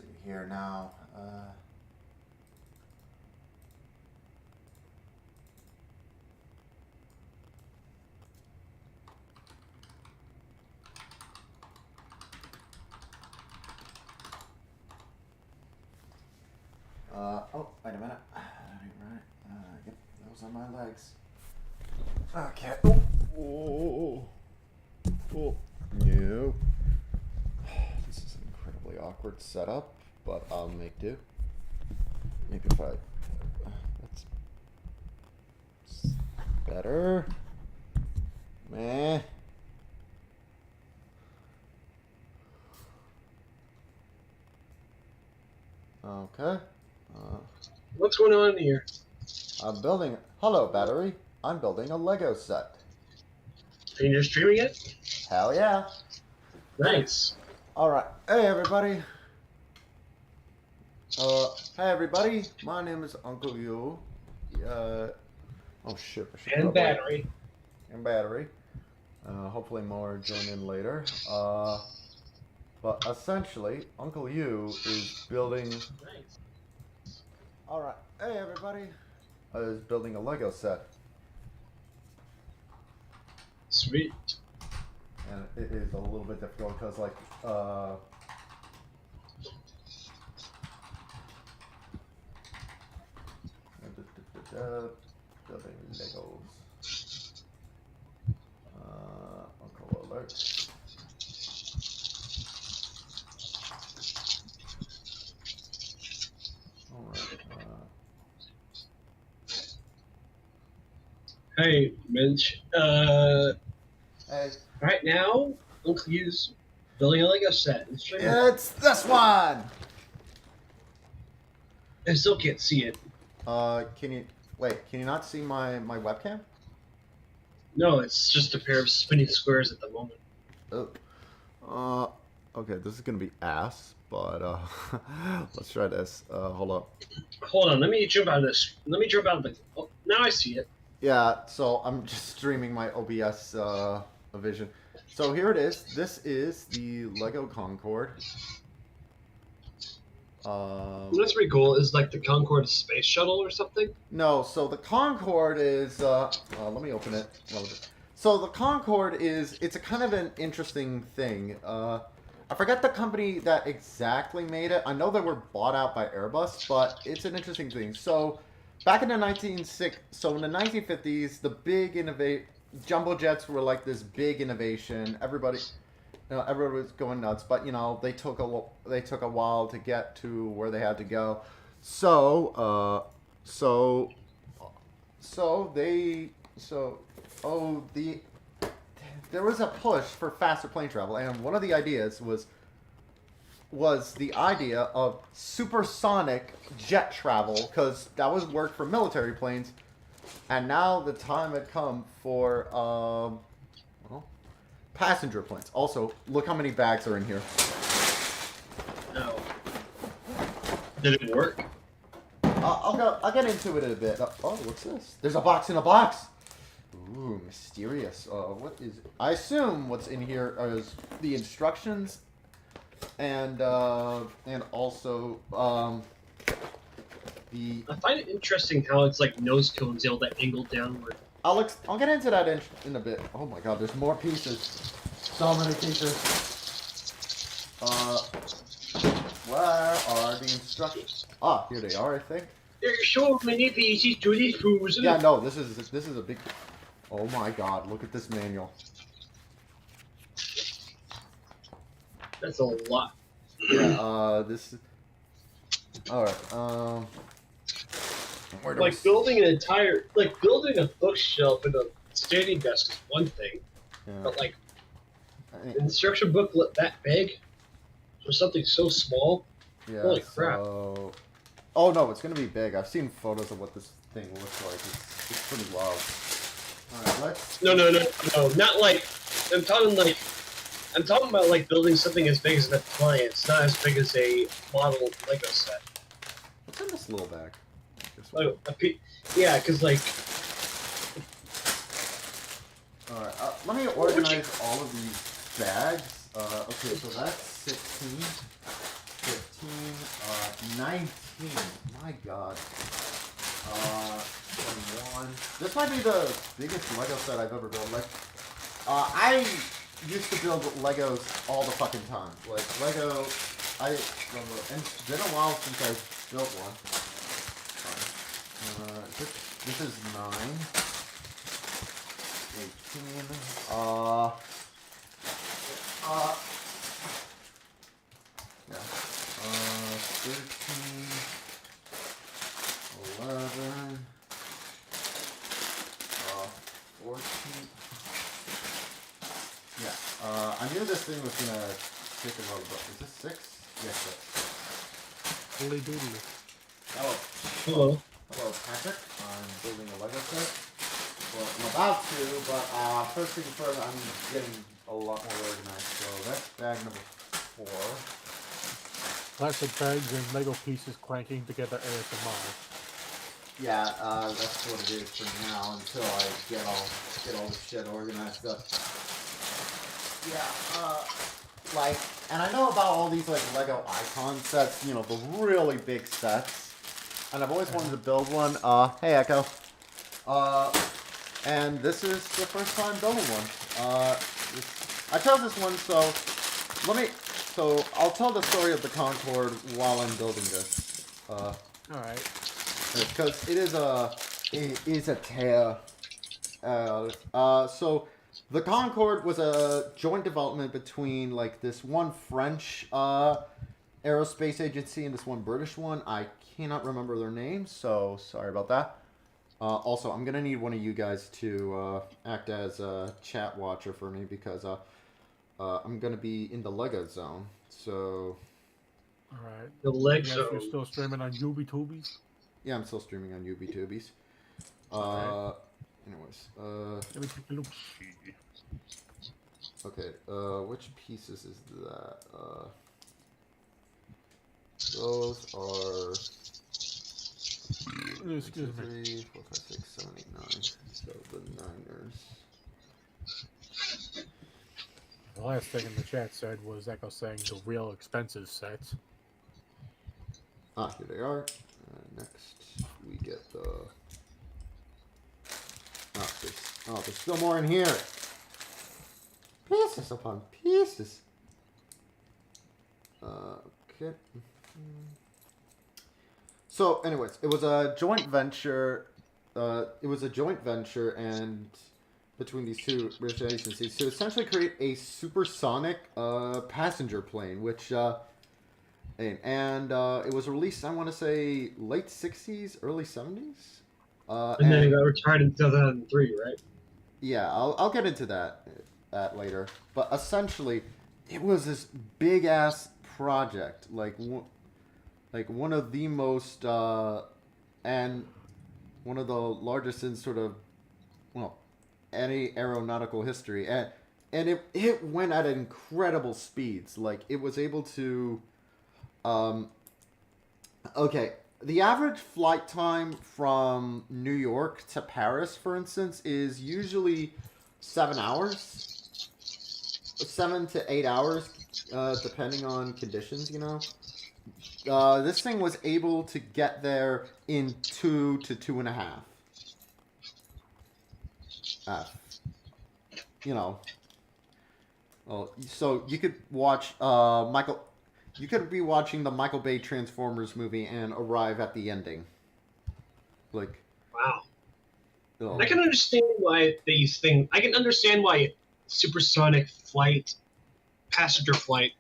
see here now. Oh, wait a minute. Right. Yep, those are my legs. Okay. Oh. No. This is an incredibly awkward setup, but I'll make do. Maybe if that's better. Meh. Okay. What's going on here? I'm building. Hello, battery. I'm building a Lego set. Are you just streaming it? Hell yeah. Nice. All right. Hey, everybody. Hey, everybody. My name is Uncle Yu. Oh shit. I should And battery. And battery. Hopefully more join in later. But essentially, Uncle Yu is building. Nice. All right. Hey, everybody. Is building a Lego set. Sweet. And it is a little bit difficult because, like, building Legos. Uncle alert. All right. Hey, Minch. Hey. Right now, Uncle Yu's building a Lego set. It's this one. I still can't see it. Can you wait? Can you not see my webcam? No, it's just a pair of spinning squares at the moment. Oh. Okay, this is gonna be ass, but let's try this. Hold up. Hold on, let me jump out of this. Let me jump out of the. Oh, now I see it. Yeah, so I'm just streaming my OBS vision. So here it is. This is the Lego Concorde. That's pretty cool. Is like the Concorde space shuttle or something? No, so the Concorde is. Let me open it. So the Concorde is. It's a kind of an interesting thing. I forget the company that exactly made it. I know they were bought out by Airbus, but it's an interesting thing. So back in the 1950s, the big jumbo jets were like this big innovation. Everybody was going nuts, but they took a while to get to where they had to go. There was a push for faster plane travel, and one of the ideas was the idea of supersonic jet travel, because that was work for military planes, and now the time had come for passenger planes. Also, look how many bags are in here. No. Did it work? I'll get into it in a bit. Oh, what's this? There's a box in a box. Ooh, mysterious. What is it? I assume what's in here is the instructions, and also the. I find it interesting how it's like nose cones all that angled downward. I'll get into that in a bit. Oh my God, there's more pieces. So many pieces. Where are the instructions? Ah, here they are, I think. There's so many pieces to this puzzle. Yeah, no, this is a big. Oh my God, look at this manual. That's a lot. Yeah, this is... Alright, building building a bookshelf and a standing desk is one thing, yeah. but like an instruction booklet that big for something so small, Yeah, holy crap. Oh no, it's gonna be big. I've seen photos of what this thing looks like. It's pretty wild. Alright, let's... No, not like, I'm talking about like building something as big as an appliance, not as big as a model Lego set. What's in this little bag? Oh, yeah, because like... Alright, let me organize all of these bags. Okay, so that's 16, 15, 19. My God. 21. This might be the biggest Lego set I've ever built. Like, I used to build Legos all the fucking time. Like, Lego, and it's been a while since I built one. This is 9. 18. Yeah. 13. 11. 14. Yeah. I knew this thing was gonna take a little bit. Is this 6? Yes, 6. Holy doodly. Oh. Hello. Hello, Patrick. I'm building a Lego set. Well, I'm about to, but first thing first, I'm getting a lot more organized. So that's bag number 4. Plastic bags and Lego pieces clanking together ASMR. Yeah, that's what it is for now until I get all the shit organized up. Yeah, and I know about all these like Lego icon sets, you know, the really big sets. And I've always wanted to build one. Hey Echo. And this is the first time building one. I chose this one, so I'll tell the story of the Concorde while I'm building this. Alright. Because it is a tale. So the Concorde was a joint development between like this one French aerospace agency and this one British one. I cannot remember their names, so sorry about that. Also, I'm gonna need one of you guys to act as a chat watcher for me because I'm gonna be in the Lego zone. So. Alright. The Yes, Lego. you're still streaming on UbiTubies? Yeah, I'm still streaming on UbiTubies. Anyways, Let me take a look. okay, which pieces is that? Those are Excuse me. 3, 4, 5, 6, 7, 8, 9. So the 9ers. The last thing in the chat said was Echo saying the real expensive sets. Here they are. Next, we get the. There's still more in here. Pieces upon pieces. Okay. So, anyways, it was a joint venture. And between these two British agencies to essentially create a supersonic passenger plane, which it was released, I want to say, late 60s, early 70s. And then it got retired in 2003, right? Yeah, I'll get into that later. But essentially, it was this big ass project, like one of the most and one of the largest in sort of any aeronautical history, and it went at incredible speeds. Like it was able to, okay. The average flight time from New York to Paris, for instance, is usually 7 hours. 7 to 8 hours, depending on conditions, you know. This thing was able to get there in 2 to 2.5. You know. Well, so you could watch You could be watching the Michael Bay Transformers movie and arrive at the ending. Like, wow. Oh. I can understand why these things. I can understand why supersonic flight, passenger flight,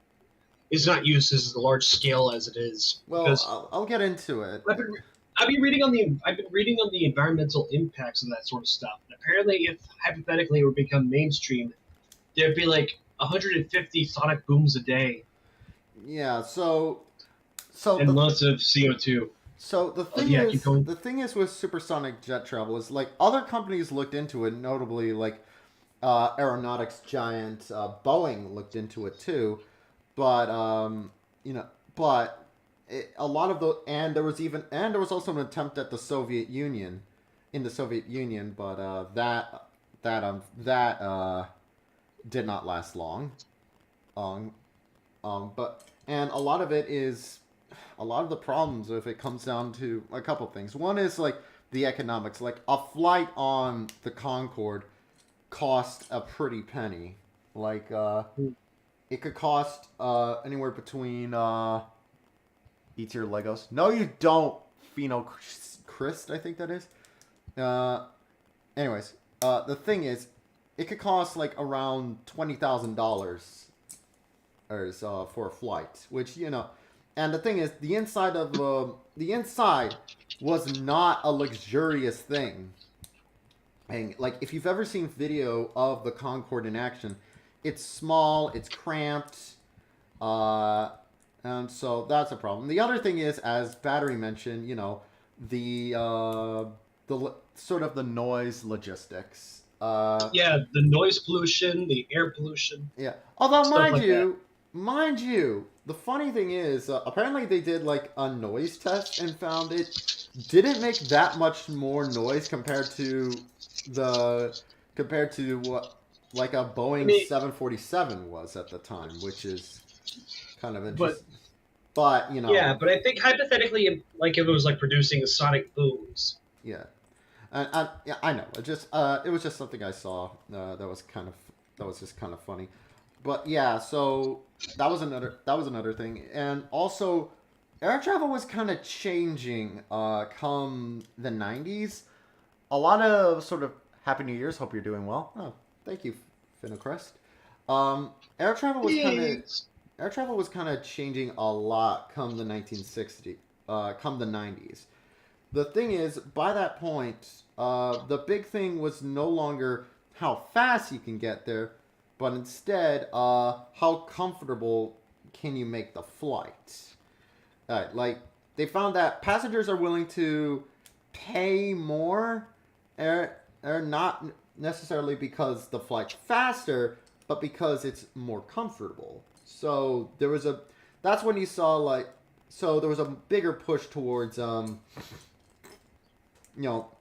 is not used as a large scale as it is. Well, I'll get into it. I've been reading on the environmental impacts of that sort of stuff. And apparently, if hypothetically it would become mainstream, there'd be like 150 sonic booms a day. Yeah, so and lots of CO2. So the thing is with supersonic jet travel is like other companies looked into it, notably like aeronautics giant Boeing looked into it too, but a lot of the there was also an attempt at the Soviet Union, but that did not last long. And a lot of it is a lot of the problems if it comes down to a couple things. One is like the economics. Like a flight on the Concorde cost a pretty penny. Like it could cost anywhere between eat your Legos. No, you don't. Pheno Christ, I think that is. Anyways, the thing is, it could cost like around $20,000 for a flight, which and the thing is, the inside was not a luxurious thing. And like, if you've ever seen video of the Concorde in action, it's small, it's cramped, and so that's a problem. The other thing is, as Battery mentioned, the sort of the noise logistics. Yeah, the noise pollution, the air pollution. Yeah. Although, Stuff like mind you, the funny thing is, apparently they did like a noise test and found it didn't make that much more noise compared to what like a Boeing 747 was at the time, which is kind of interesting. But Yeah, but I think hypothetically, like if it was like producing sonic booms. Yeah. Yeah, I know. It was just something I saw that was just kind of funny. But yeah, so that was another thing, and also air travel was kind of changing come the 90s. A lot of sort of Happy New Year's. Hope you're doing well. Oh, thank you, Finnocrest. Air travel was kind of changing a lot come the 1960s, come the 90s. The thing is, by that point, the big thing was no longer how fast you can get there, but instead, how comfortable can you make the flight? Like, they found that passengers are willing to pay more, not necessarily because the flight's faster, but because it's more comfortable. So that's when you saw so there was a bigger push towards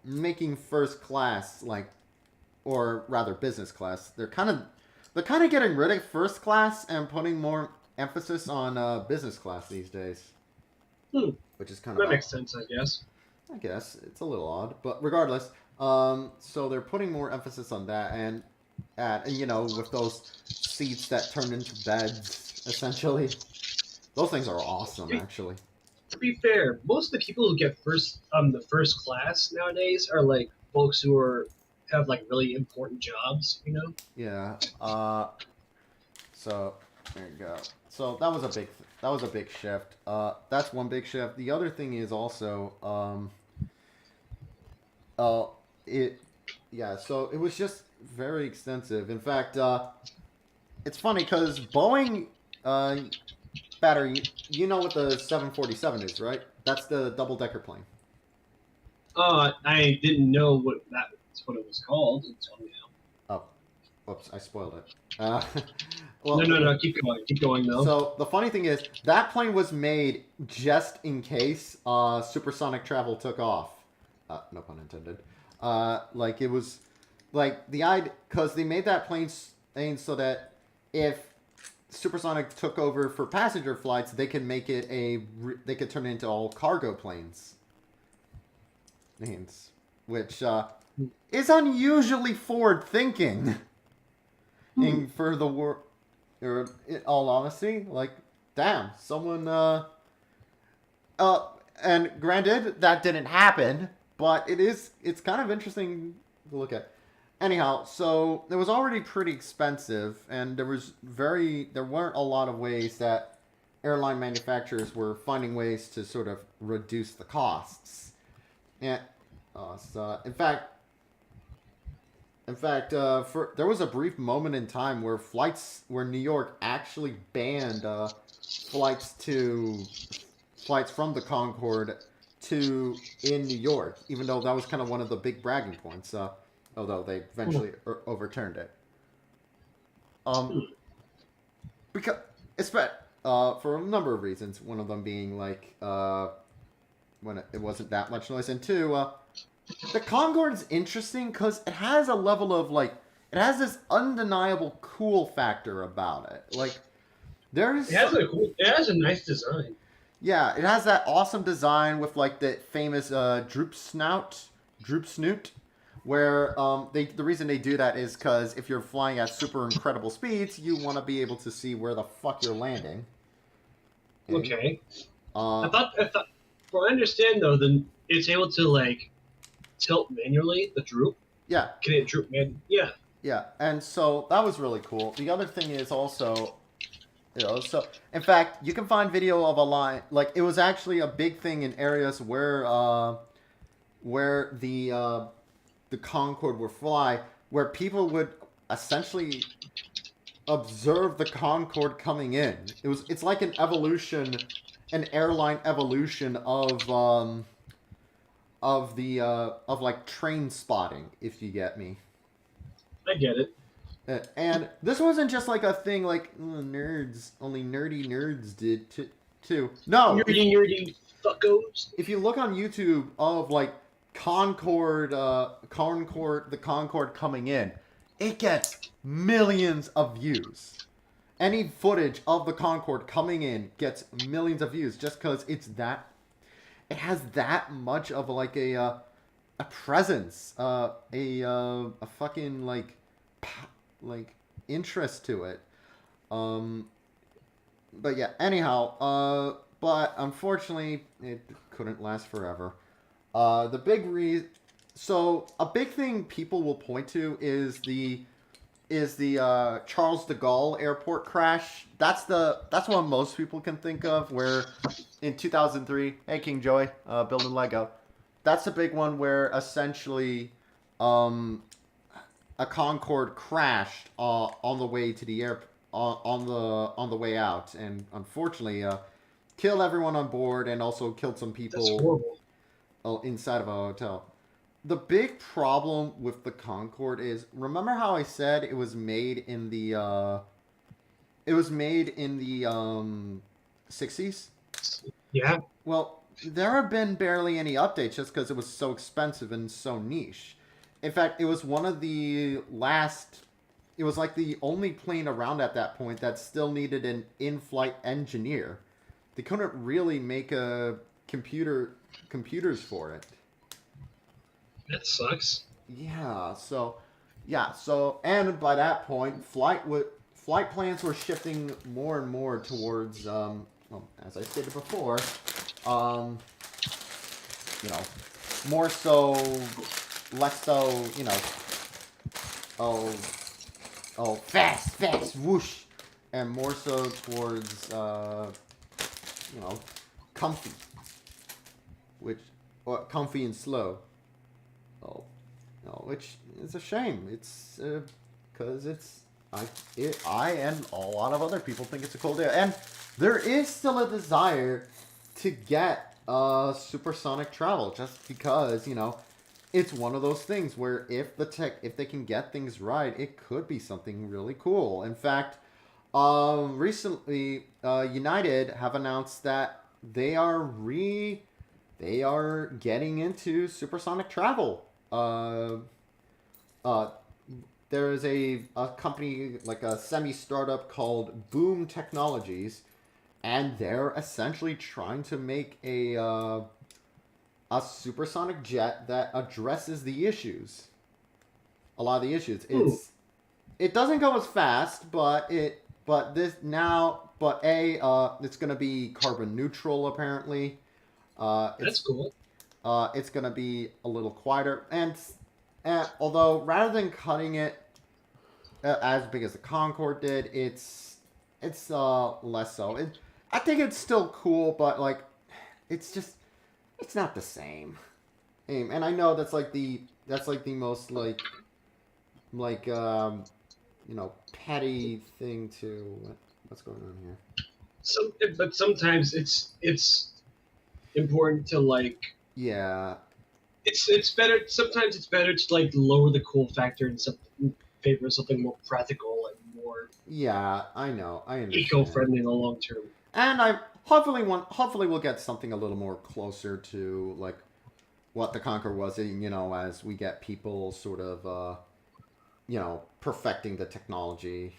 making first class or rather business class. They're kind of getting rid of first class and putting more emphasis on business class these days. Which is kind of that makes sense, I guess. I guess it's a little odd, but regardless, so they're putting more emphasis on that, and with those seats that turn into beds, essentially. Those things are awesome, actually. To be fair, most of the people who get the first class nowadays are like folks who have like really important jobs, Yeah. So there you go. So that was a big shift. That's one big shift. The other thing is also so it was just very extensive. In fact, it's funny because Boeing Battery, you know what the 747 is, right? That's the double-decker plane. I didn't know that's what it was called until now. Oh, oops, I spoiled it. Well, no, keep going though. So the funny thing is, that plane was made just in case supersonic travel took off. No pun intended. It was like the idea, because they made that plane so that if supersonic took over for passenger flights, they could make it they could turn it into all cargo planes. Which is unusually forward thinking. For the war, or in all honesty, damn, someone. And granted, that didn't happen, but it's kind of interesting to look at. Anyhow, so it was already pretty expensive, and there weren't a lot of ways that airline manufacturers were finding ways to sort of reduce the costs. And in fact, there was a brief moment in time where New York actually banned flights from the Concorde in New York, even though that was kind of one of the big bragging points. Although they eventually overturned it. Because for a number of reasons, one of them being when it wasn't that much noise, and two, the Concorde is interesting because it has a level of it has this undeniable cool factor about it. It has a nice design. Yeah, it has that awesome design with like the famous droop snoot, where the reason they do that is because if you're flying at super incredible speeds, you want to be able to see where the fuck you're landing. Okay. Okay. Uh, I thought, from what I understand though, then it's able to like tilt manually the droop. yeah, Can it droop man? Yeah. yeah, and so that was really cool. The other thing is also, so in fact, you can find video of a line like it was actually a big thing in areas where the Concorde would fly, where people would essentially observe the Concorde coming in. It's like an evolution, an airline evolution of like train spotting, if you get me. I get it. And this wasn't just like a thing like nerds, only nerdy nerds did too. No, Nerdy fuckos. if you look on YouTube of like the Concorde coming in, it gets millions of views. Any footage of the Concorde coming in gets millions of views just because it has that much of like a presence, a fucking like interest to it. Um, but yeah, anyhow, but unfortunately, it couldn't last forever. The big so a big thing people will point to is the Charles de Gaulle airport crash. That's what most people can think of. Where in 2003, hey King Joey, building Lego. That's the big one where essentially, a Concorde crashed on the way to the air on the way out, and unfortunately, killed everyone on board and also killed some That's people horrible. inside of a hotel. The big problem with the Concorde is, remember how I said it was made in the 60s? Yeah. Well, there have been barely any updates just because it was so expensive and so niche. In fact, it was one of the last. It was like the only plane around at that point that still needed an in-flight engineer. They couldn't really make a computers for it. That sucks. Yeah. So and by that point, flight plans were shifting more and more towards well, as I stated before, um, more so, less so, oh, fast, whoosh, and more so towards, comfy, comfy and slow. Oh, no, which is a shame. It's because I and a lot of other people think it's a cool idea, and there is still a desire to get supersonic travel, just because it's one of those things where if they can get things right, it could be something really cool. In fact, recently United have announced that they are getting into supersonic travel. There is a company, like a semi-startup called Boom Technologies, and they're essentially trying to make a supersonic jet that addresses the issues. A lot of the issues. It doesn't go as fast, but it's gonna be carbon neutral apparently. That's cool. It's gonna be a little quieter, and although rather than cutting it as big as the Concorde did, it's less so. I think it's still cool, but it's not the same. And I know that's like the most petty thing to what's going on here. But sometimes it's important to Yeah. it's better. Sometimes it's better to lower the cool factor and in favor of something more practical and more Yeah, I know. I understand. eco-friendly in the long term. And hopefully we'll get something a little more closer to what the Concorde was, as we get people sort of perfecting the technology.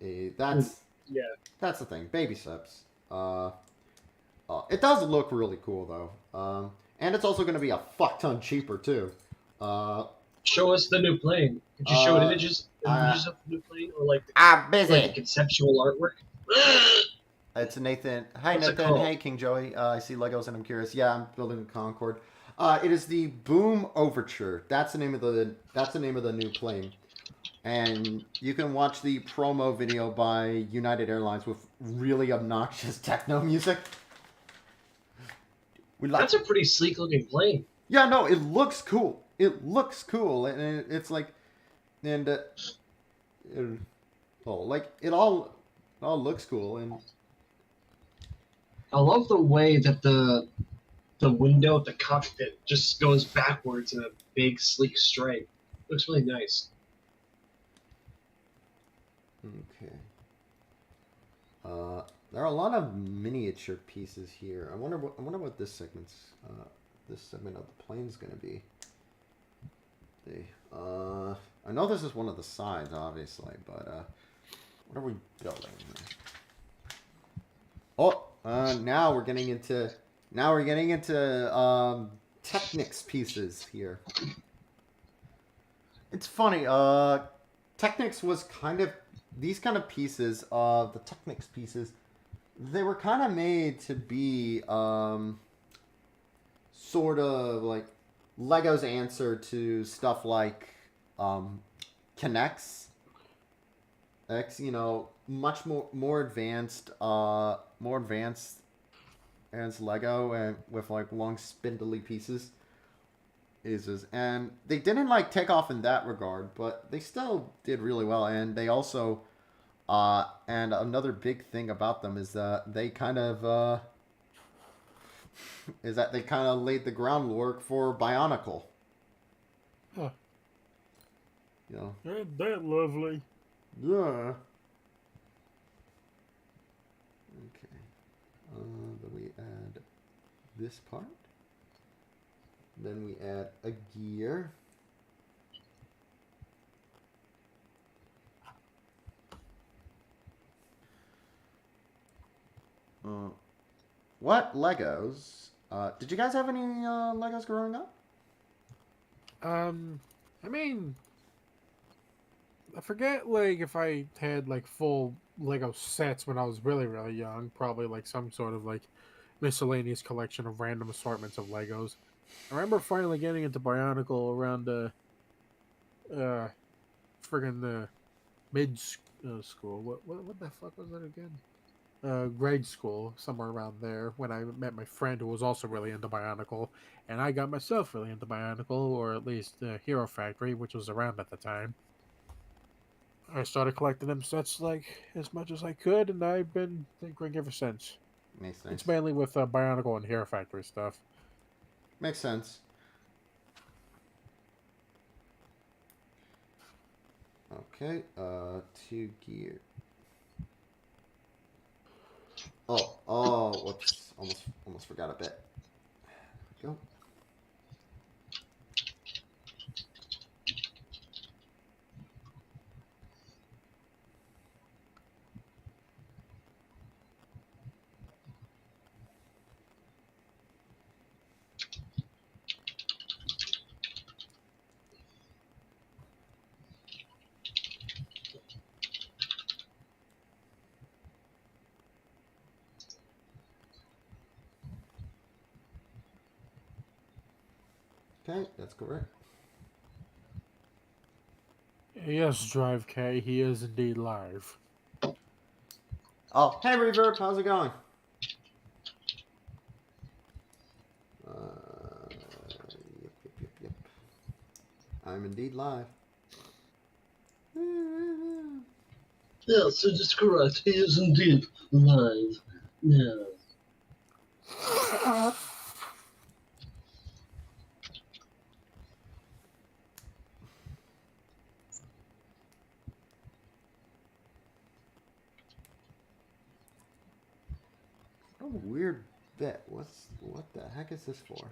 That's Yeah. that's the thing. Baby steps. It does look really cool though, and it's also going to be a fuck ton cheaper too. Show us the new plane. Could you show images of the new plane, or like I'm the conceptual artwork? It's Nathan. Hi, What's it Nathan. called? Hey, King Joey. I see Legos and I'm curious. Yeah, I'm building the Concorde. It is the Boom Overture. That's the name of the new plane. And you can watch the promo video by United Airlines with really obnoxious techno music. That's a pretty sleek looking plane. Yeah, no, it looks cool. It looks cool, and it's like, and it all looks cool, and I love the way that the window of the cockpit just goes backwards in a big sleek stripe. Looks really nice. okay. There are a lot of miniature pieces here. I wonder what this segment of the plane's gonna be. I know this is one of the sides, obviously, but what are we building? Oh, now we're getting into Technics pieces here. It's funny. Technics was kind of these kind of pieces. The Technics pieces, they were kind of made to be sort of like Lego's answer to stuff like Kinects X, much more advanced as Lego, and with like long spindly pieces and they didn't like take off in that regard, but they still did really well. And they also and another big thing about them is that they kind of laid the groundwork for Bionicle. Huh. Ain't that lovely? Yeah. Okay. Then we add this part. Then we add a gear. What Legos? Did you guys have any Legos growing up? I mean, I forget like if I had like full Lego sets when I was really really young. Probably like some sort of like miscellaneous collection of random assortments of Legos. I remember finally getting into Bionicle around the friggin' the mid school. What the fuck was that again? Grade school, somewhere around there, when I met my friend who was also really into Bionicle, and I got myself really into Bionicle, or at least Hero Factory, which was around at the time. I started collecting them sets like as much as I could, and I've been tinkering ever since. Makes sense. It's mainly with Bionicle and Hero Factory stuff. Makes sense. Okay, 2 gear. Oh, whoops. Almost forgot a bit. Go. Okay, that's correct. Yes, Drive K, he is indeed live. Oh, hey Reverb, how's it going? Yep. I'm indeed live. Yes, it is correct. He is indeed live. Yeah. Oh, weird bit. What the heck is this for?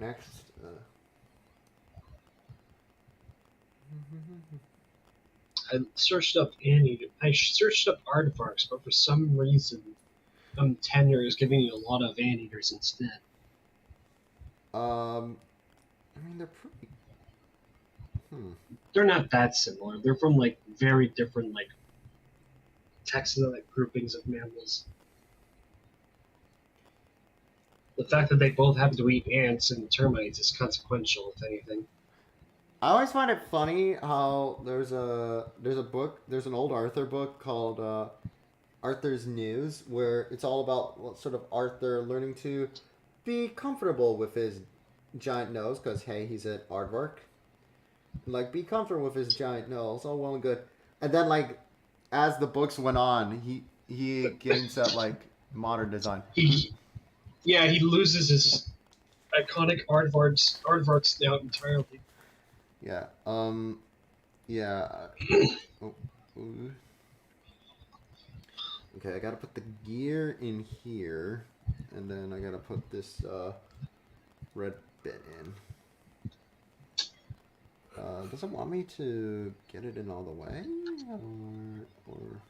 next. I searched up Annie. I searched up aardvarks, but for some reason, Tenor is giving you a lot of anteaters instead. I mean, they're pretty. They're not that similar. They're from like very different like taxonomic groupings of mammals. The fact that they both happen to eat ants and termites is consequential, if anything. I always find it funny how there's an old Arthur book called Arthur's News, where it's all about sort of Arthur learning to be comfortable with his giant nose, because hey, he's an aardvark. Like, be comfortable with his giant nose, all well and good. And then, like, as the books went on, he gains that like modern design. He loses his iconic aardvark snout entirely. Yeah. Yeah. Oh, ooh. Okay, I gotta put the gear in here, and then I gotta put this red bit in. Does it want me to get it in all the way, or...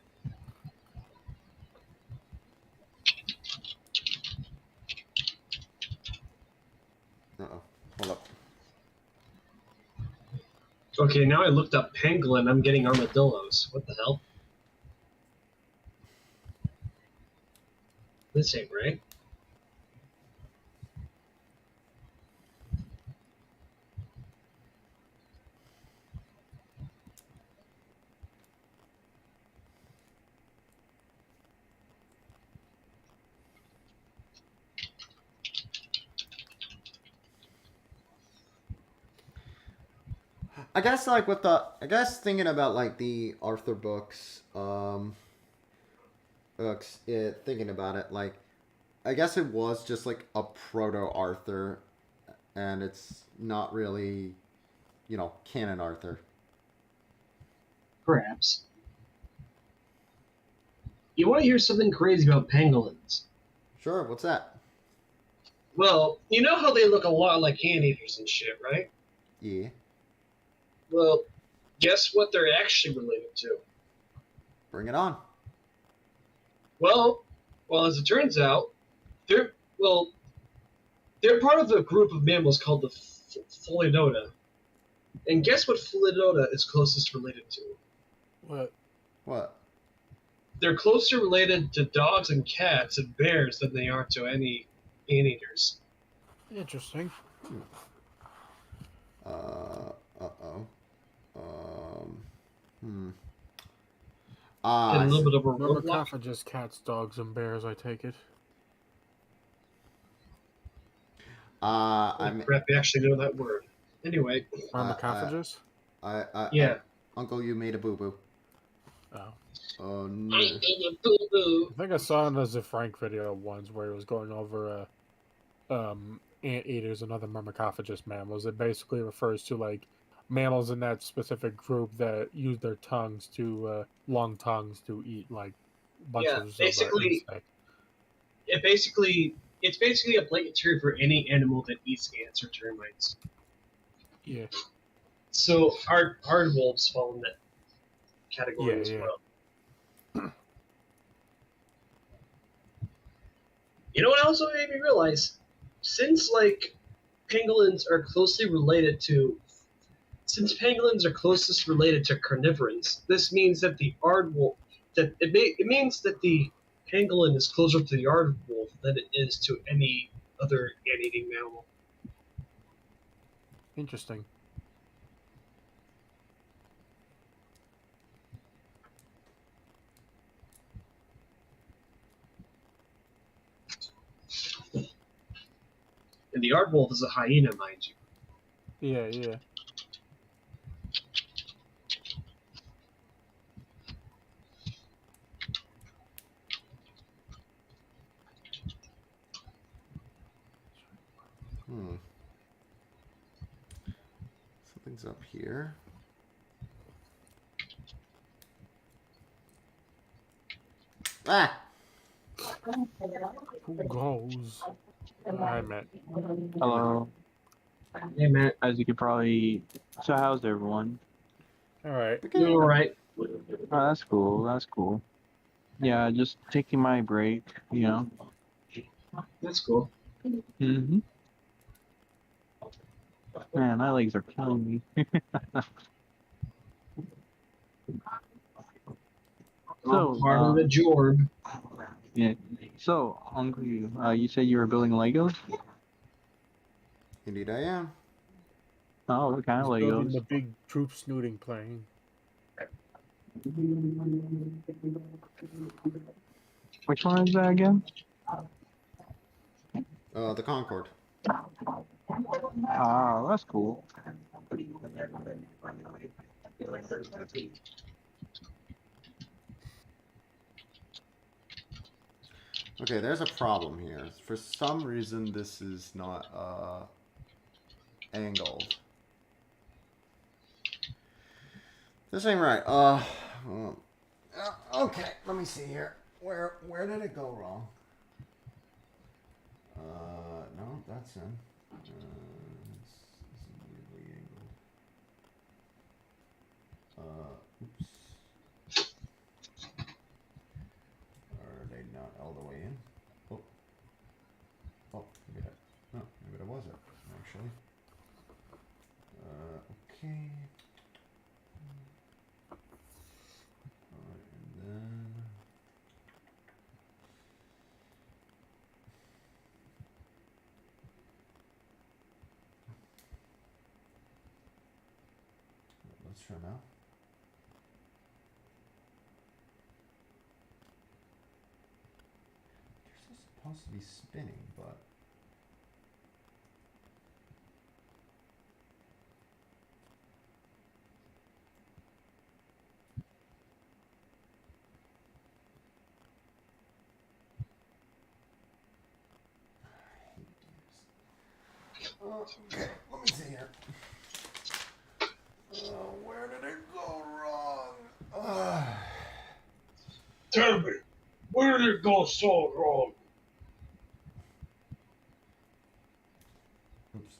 Uh-oh. Hold up. Okay, now I looked up pangolin. I'm getting armadillos. What the hell? This ain't right. I guess like thinking about like the Arthur books, thinking about it, like I guess it was just like a proto Arthur, and it's not really, canon Arthur. Perhaps. You want to hear something crazy about pangolins? Sure, what's that? Well, you know how they look a lot like anteaters and shit, right? Yeah. Well, guess what they're actually related to? Bring it on. Well, as it turns out, they're part of a group of mammals called the Pholidota. And guess what Pholidota is closest related to? What? They're closer related to dogs and cats and bears than they are to any anteaters. Interesting. Uh-oh. And a little bit of a roadblock. Myrmecophagus, cats, dogs, and bears, I take it. Crap, you actually know that word. Anyway. Myrmecophagus? Yeah. Uncle, you made a boo-boo. Oh. Oh, no. I made a boo-boo. I think I saw it as a Frank video once where it was going over anteaters and other myrmecophagus mammals. It basically refers to like mammals in that specific group that use their tongues to long tongues to eat like bunches of insects. It's basically a blanket term for any animal that eats ants or termites. Yeah. So aardwolves fall in that category as well. You know what also made me realize? Since pangolins are closely related to carnivorans, this means that the aardwolf it means that the pangolin is closer to the aardwolf than it is to any other ant-eating mammal. Interesting. And the aardwolf is a hyena, mind you. Yeah. Something's up here. Ah! Who goes? I met. Hello. Hey, man. as you could probably. So how's everyone? All right. Doing all right. Oh, that's cool. That's cool. Yeah, just taking my break. You know. That's cool. Hmm. Man, my legs are killing me. All So, part of the jorb. yeah. So, Uncle, you said you were building Legos? Indeed, I am. Oh, what kind He's of building Legos? the big troop snooting plane. Which one is that again? The Concorde. Ah, that's cool. Okay, there's a problem here. For some reason, this is not angled. This ain't right. Okay, let me see here. Where did it go wrong? No, that's in. This is weirdly angled. Oops. Are they not all the way in? Oh, maybe that. No, maybe that was it. Actually. Okay. Alright, and then. Let's try now. They're supposed to be spinning, but. Okay, let me see here. Where did it go wrong? Tell me, where did it go so wrong? Oops.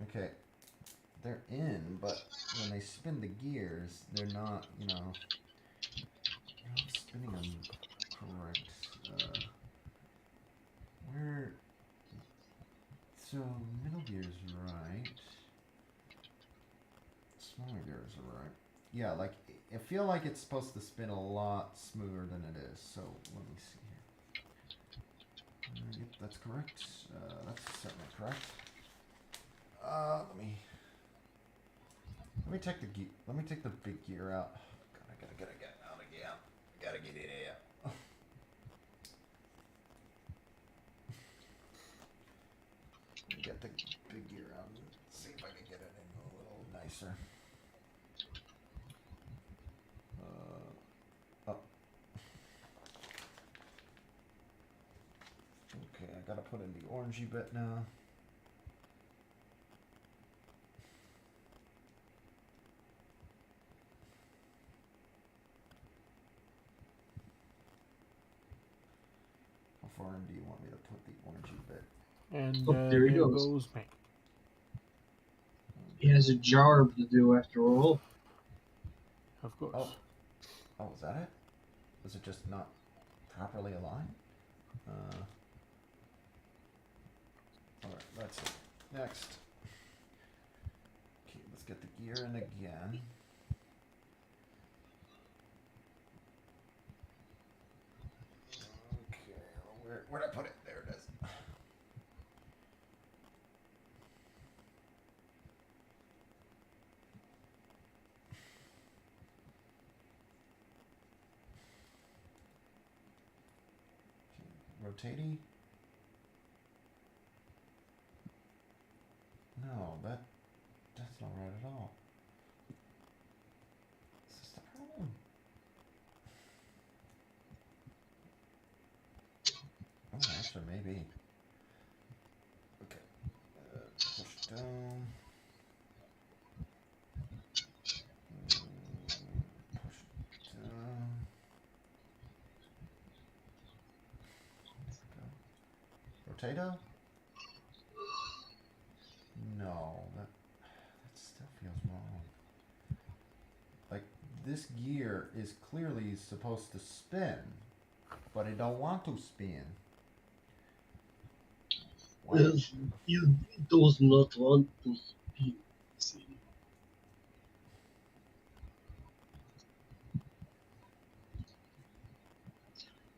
Okay. They're in, but when they spin the gears, they're not, they're not spinning them correct. Where? So middle gear's right. Smaller gears are right. Yeah, like I feel like it's supposed to spin a lot smoother than it is. So let me see here. Yep, that's correct. That's certainly correct. Let me take the gear. Let me take the big gear out. God, I gotta get it out again. Gotta get it out. Get the big gear out and see if I can get it in a little nicer. Up. Okay, I gotta put in the orangey bit now. How far in do you want me to put the orangey bit? And Oh, there he there goes. goes me. He has a jarb to do after all. Of course. Oh, is that it? Was it just not properly aligned? Alright, that's it. Next. Okay, let's get the gear in again. Okay, where'd I put it? There it is. Rotating? No, that's not right at all. Is this the problem? Oh, actually, maybe. potato? No, that still feels wrong. Like, this gear is clearly supposed to spin, but it don't want to spin. Why? You does not want to spin. See.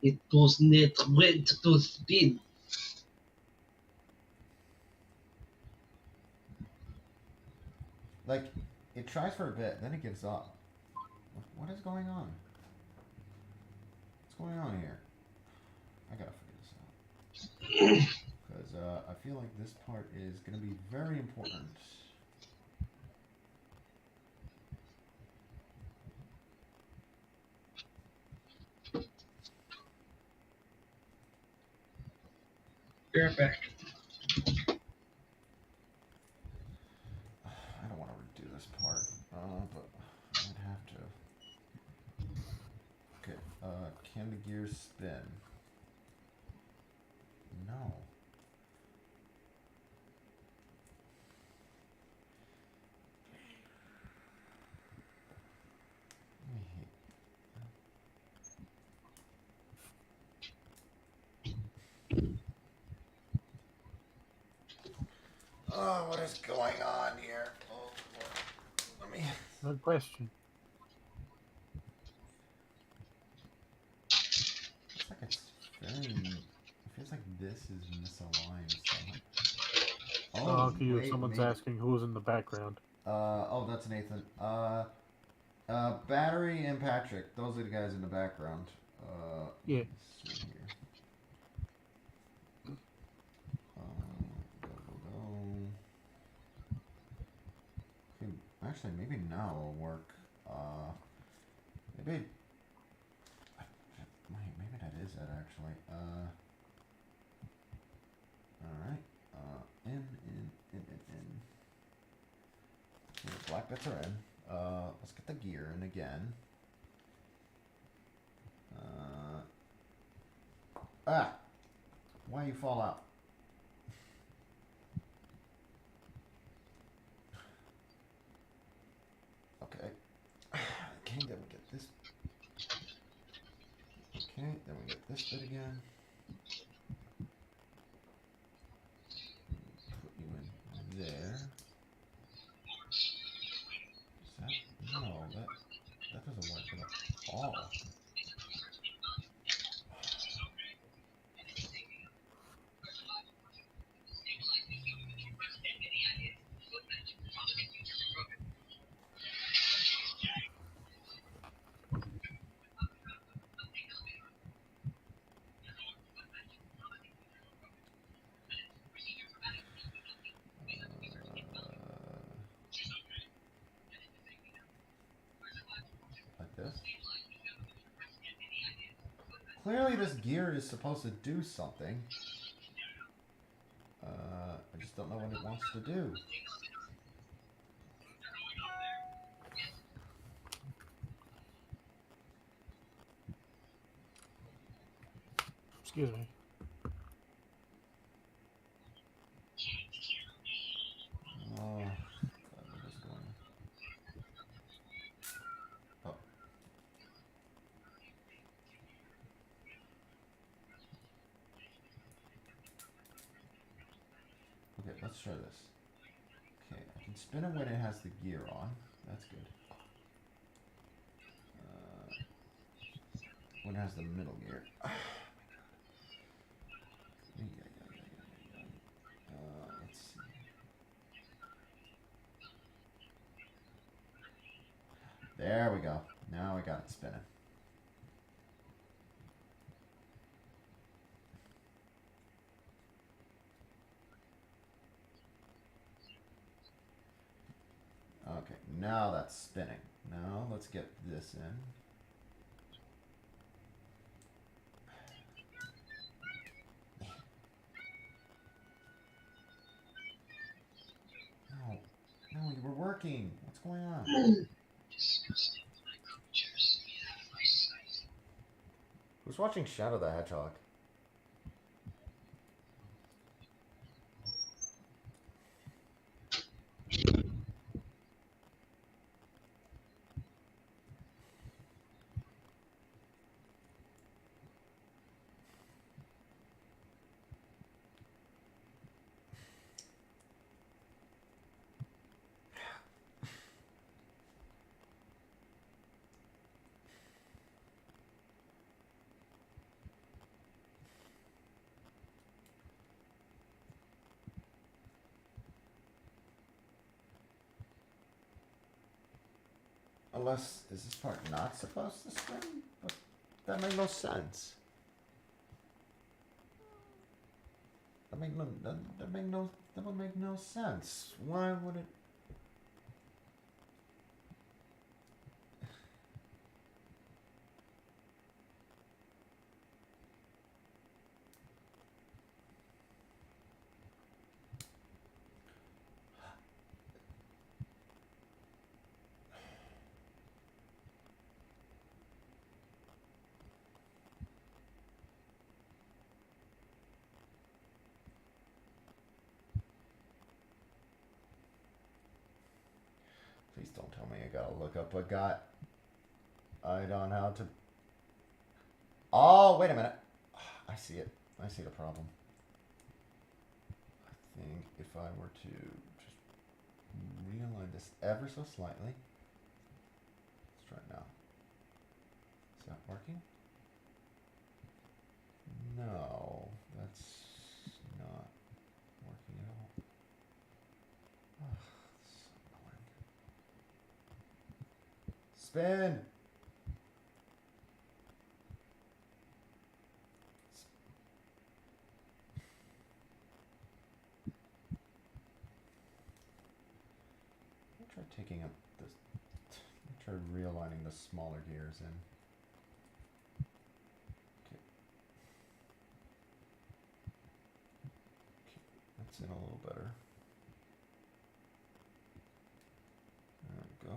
It does not want to spin. Like, it tries for a bit, then it gives up. What is going on? What's going on here? I gotta figure this out. Because I feel like this part is going to be very important. Be right back. I don't want to redo this part, but I'd have to. Okay, can the gears spin? No. Oh, what is going on here? Oh, let me. Good question. Looks like it's very. It feels like this is misaligned somehow. Oh, wait, Someone's maybe. asking who's in the background. Oh, that's Nathan. Battery and Patrick. Those are the guys in the background. Yeah. Let's see here. Go. Okay, actually, maybe now will work. Maybe. Wait, maybe that is it actually. Alright. In. Okay, the black bits are in. Let's get the gear in again. Why you fall out? Okay. Okay, then we get this. Okay, then we get this bit again. Put you in there. Is that? No, that doesn't work at all. Like this. Clearly this gear is supposed to do something. I just don't know what it wants to do. Excuse me. Oh, God, what is going on? Oh. Okay, let's try this. Okay, I can spin it when it has the gear on. That's good. When it has the middle gear. Oh, my God. Let's see. There we go. Now I got it spinning. Okay, now that's spinning. Now let's get this in. No, no, you were working. What's going on? Who's watching Shadow the Hedgehog? Unless, is this part not supposed to spin? But that made no sense. That would make no sense. Why would it? Please don't tell me I gotta look up a guy. I don't know how to. Oh, wait a minute. I see it. I see the problem. I think if I were to just realign this ever so slightly. Let's try it now. Is that working? No, that's not working at all. Ugh, so annoying. Spin! Try taking up this. Try realigning the smaller gears in. Okay. That's in a little better. There we go.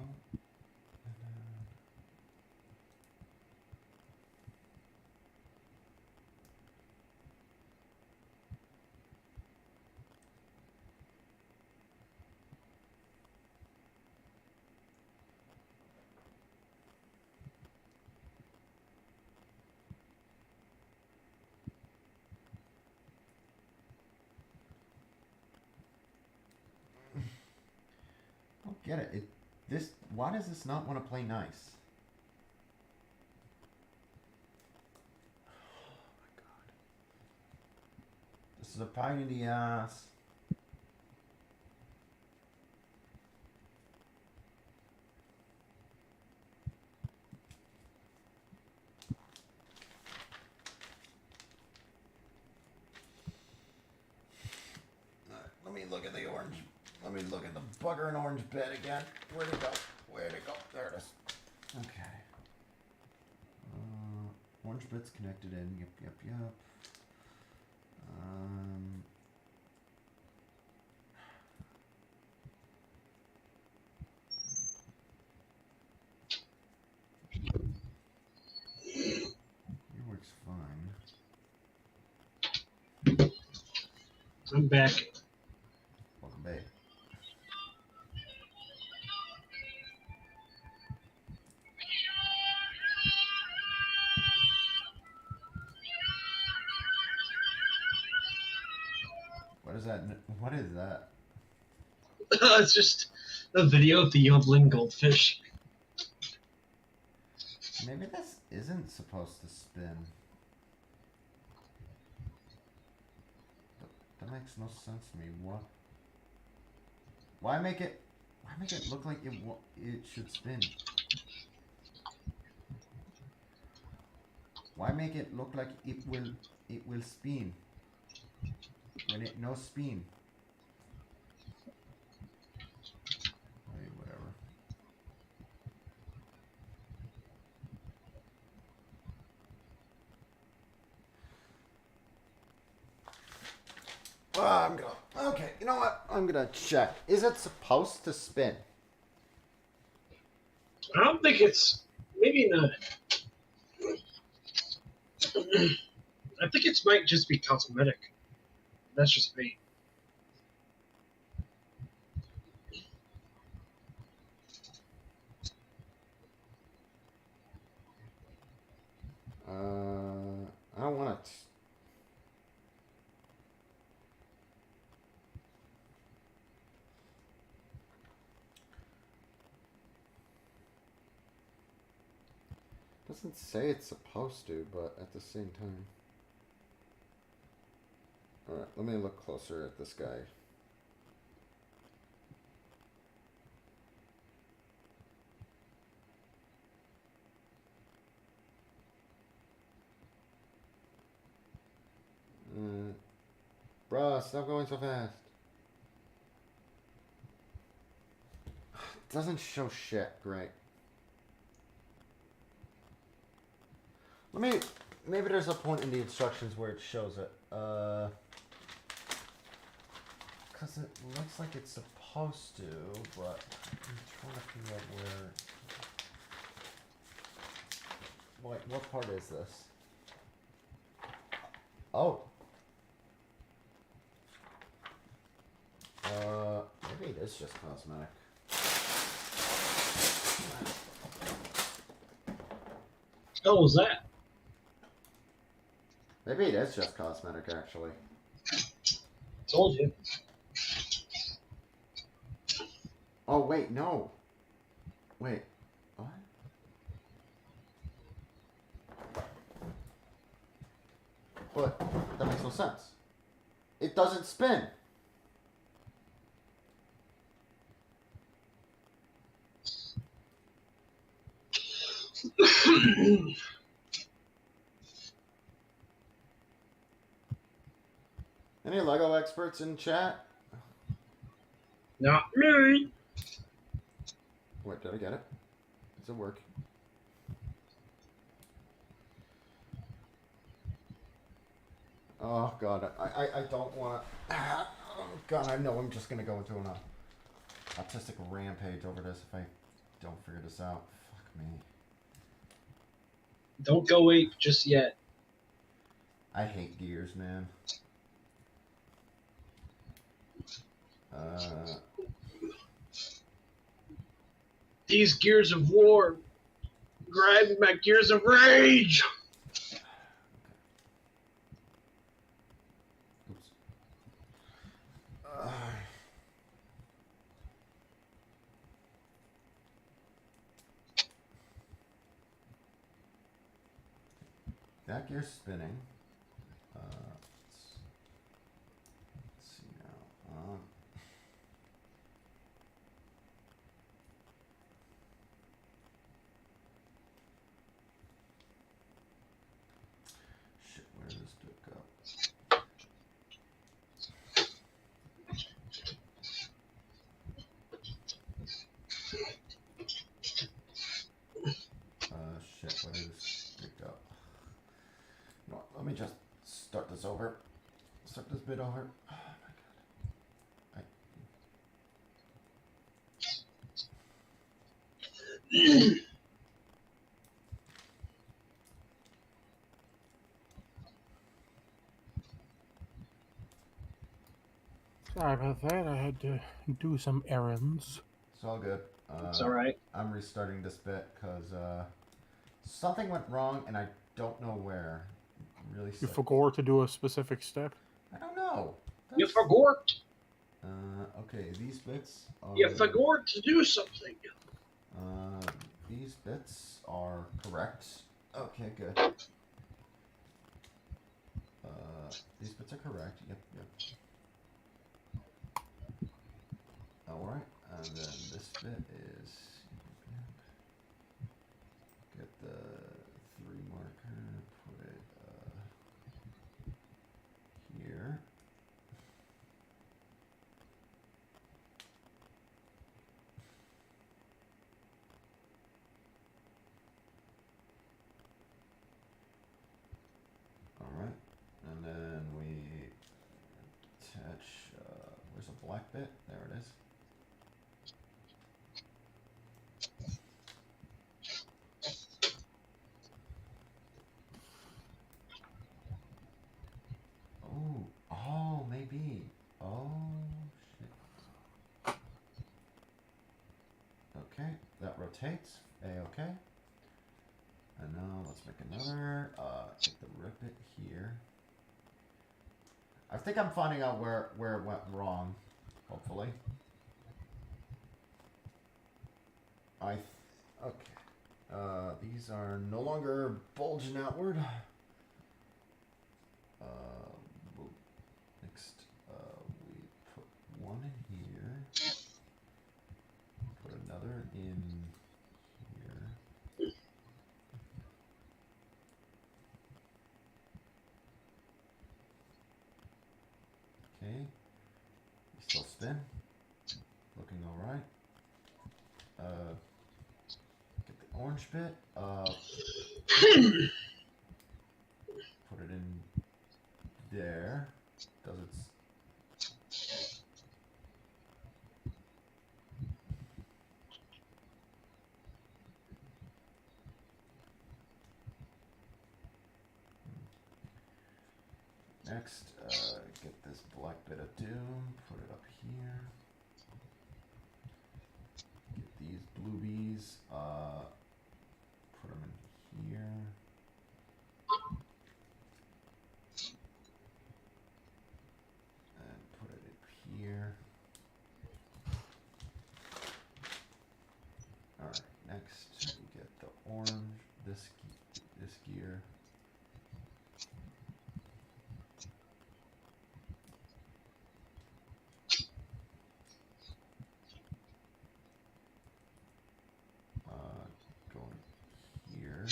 And then I don't get it. Why does this not want to play nice? Oh my god. This is a pain in the ass. Let me look at the orange. Let me look at the bugger and orange bed again. Where'd it go? Where'd it go? There it is. Okay. Orange bed's connected in. Yep. It works fine. I'm back. Welcome back. What is that? What is that? It's just a video of the yodeling goldfish. Maybe this isn't supposed to spin. That makes no sense to me. What? Why make it look like it should spin? Why make it look like it will spin when it no spin? Hey, whatever. Okay, you know what? I'm gonna check. Is it supposed to spin? I don't think it's. Maybe not. I think it might just be cosmetic. That's just me. I don't want it. Doesn't say it's supposed to, but at the same time. Alright, let me look closer at this guy. Bruh, stop going so fast. Doesn't show shit. Great. Let me. Maybe there's a point in the instructions where it shows it. Because it looks like it's supposed to, but I'm trying to figure out where. Wait, what part is this? Oh. Maybe it is just cosmetic. Oh, was that? Maybe it is just cosmetic, actually. Told you. Oh, wait, no. Wait, what? But that makes no sense. It doesn't spin. Any Lego experts in chat? Not me. Wait, did I get it? Does it work? Oh god, I don't want to. Oh god, I know I'm just gonna go into an autistic rampage over this if I don't figure this out. Fuck me. Don't go ape just yet. I hate gears, man. These gears of war grab my gears of rage. Oops. That gear's spinning. Let's see now. Shit, where does this bit go? Shit, where did this bit go? You know what, let me just start this over. Start this bit over. Oh my god. Sorry about that. I had to do some errands. It's all good. It's alright. I'm restarting this bit because something went wrong and I don't know where. Really You sick. forgot to do a specific step. I don't know. You forgot. Okay, these bits are... You forgot to do something. These bits are correct. Okay, good. These bits are correct. Yep. Alright, and then this bit is... Get the 3 marker, put it here. Alright, and then we attach, where's the black bit? There it is. Oh, maybe. Oh, shit. Okay, that rotates. A-okay. And now let's make another. Take the rip it here. I think I'm finding out where it went wrong. Hopefully. Okay. These are no longer bulging outward. Next, we put one in here. Put another in here. spin. Looking alright. Get the orange bit. Put it in there. Does its... Next, get this black bit of doom, put it up here. Get these bluebies, put them in here. And put it up here. Alright, next we get the orange, this gear. Going here.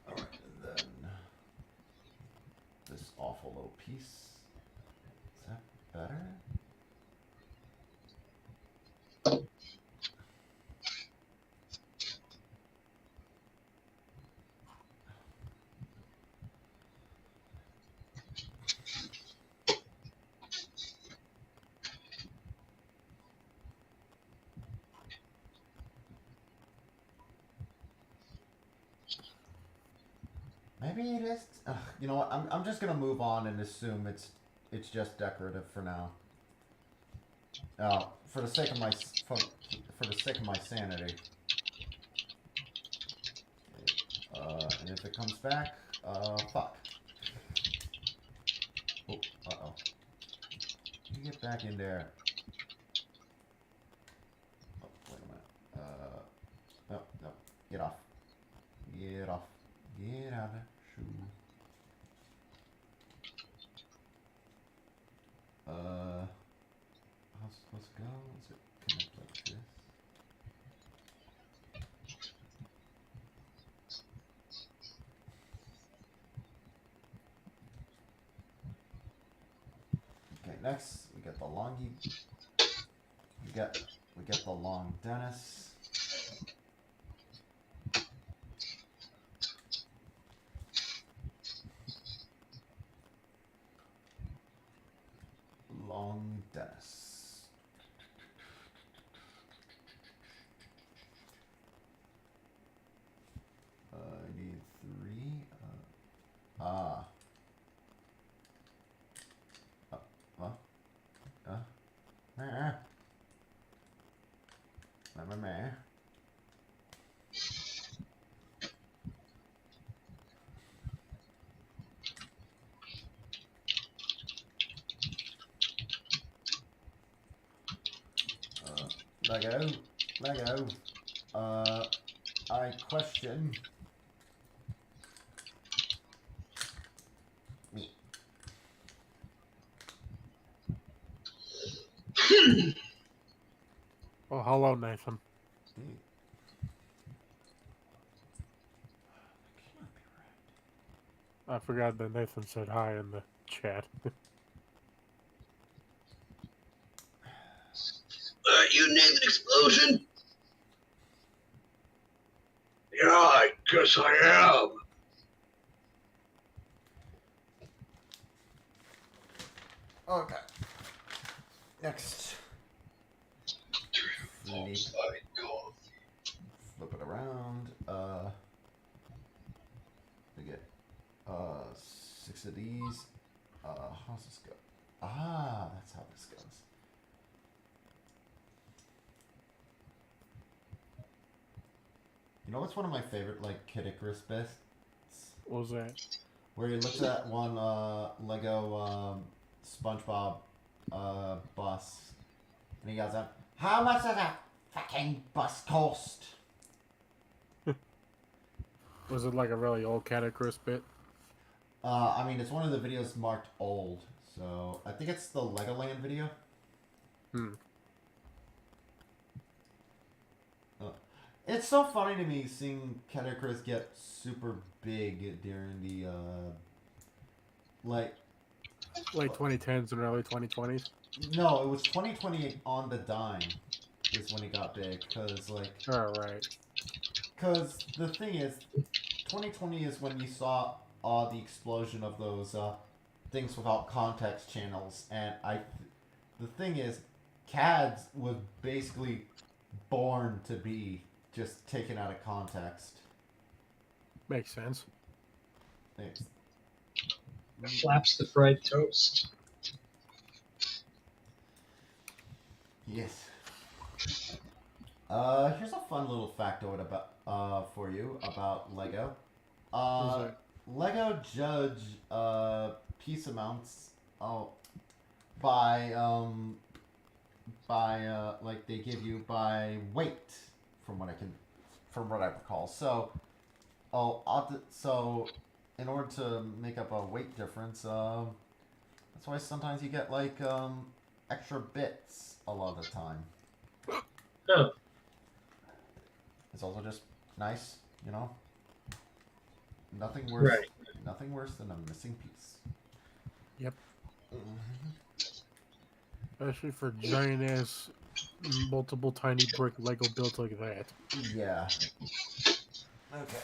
Alright, and then this awful little piece. Is that better? Maybe it is. You know what? I'm just gonna move on and assume it's just decorative for now. For the sake of my sanity. And if it comes back, fuck. Oh, uh-oh. You get back in there. Oh, wait a minute. No, no. Get off. Get off. Get out of there. Shoo. How's it supposed to go? Is it connect like this? Okay, next we get the longy. We get the long Dennis. Long Dennis. I need 3. Meh. Lego. I question. Me. Oh, hello, Nathan. Me. I forgot that Nathan said hi in the chat. You named an explosion? Yeah, I guess I am. Okay. Next. Flip it around. We get 6 of these. How's this go? Ah, that's how this goes. You know what's one of my favorite, like, Kid Icarus bits? What was that? Where he looks at one Lego SpongeBob bus, and he goes up, "How much does that fucking bus cost?" Was it like a really old Cat Chris bit? I mean, it's one of the videos marked old, so I think it's the Legoland video. It's so funny to me seeing Catacrys get super big during the like Late 2010s and early 2020s. no, it was 2020 on the dime is when it got big All right. cuz the thing is 2020 is when you saw the explosion of those things without context channels and the thing is CADS was basically born to be just taken out of context. Makes sense. Thanks. Flaps the fried toast. Yes. Here's a fun little factoid about for you about Lego. Who's Uh, that? Lego judge piece amounts by like they give you by weight from what I recall. So so in order to make up a weight difference, that's why sometimes you get like extra bits a lot of the time. Oh, It's also just nice, you know. Nothing worse. right. Nothing worse than a missing piece. Yep. Especially for giant ass, multiple tiny brick Lego built like that. Yeah. Okay.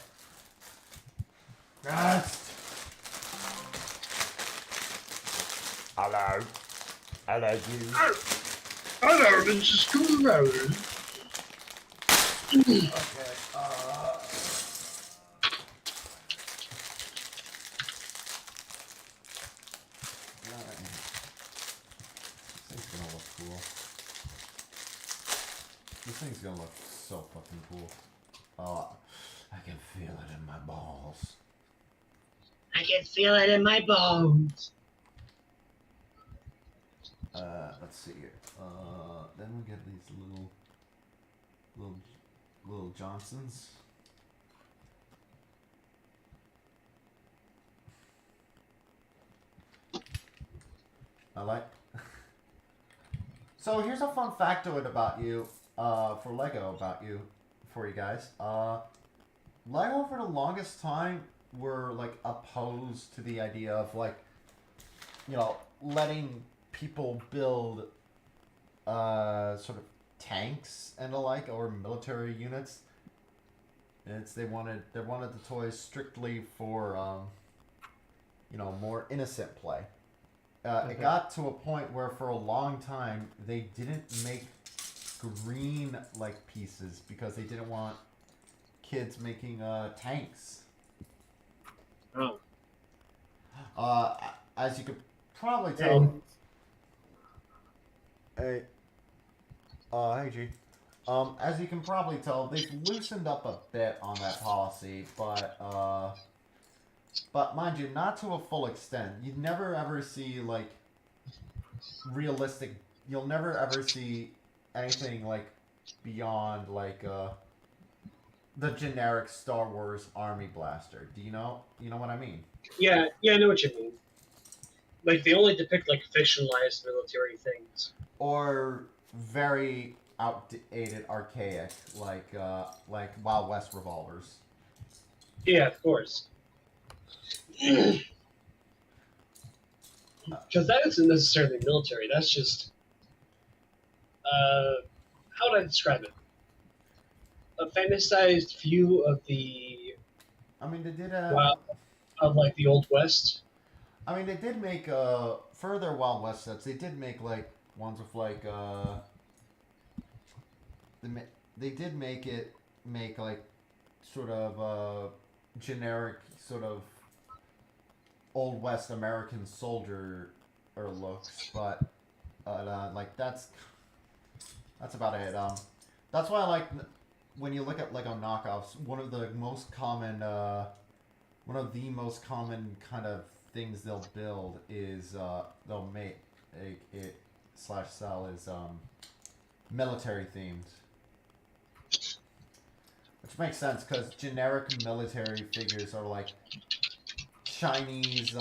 Rest. Hello. Hello, you. Hello, Mrs. Schoolroad. Okay. This thing's gonna look cool. This thing's gonna look so fucking cool. Oh, I can feel it in my balls. I can feel it in my bones. Let's see here. Then we get these little Johnsons. I like. So here's a fun factoid about you, for Lego about you, for you guys. Lego for the longest time were like opposed to the idea of like, you know, letting people build, sort of tanks and the like or military units. They wanted the toys strictly for, you know, more innocent play. It got to a point where for a long time they didn't make green like pieces because they didn't want kids making tanks. Oh. As you could probably tell. Hey. Hey G. As you can probably tell, they've loosened up a bit on that policy, but mind you, not to a full extent. You'd never ever see like realistic. You'll never ever see anything like beyond like the generic Star Wars Army blaster. Do you know? You know what I mean? Yeah, I know what you mean. Like, they only depict, like, fictionalized military things. Or very outdated, archaic, like Wild West revolvers. Yeah, of course. Because that isn't necessarily military. That's just, how would I describe it? A fantasized view of the, I mean, they did of like the Old West. I mean, they did make further Wild West sets. They did make like ones with like they did make like sort of generic sort of Old West American soldier or looks, but like that's about it. That's why I like when you look at Lego knockoffs. One of the most common kind of things they'll build is they'll make it slash sell is military themed, which makes sense because generic military figures are like Chinese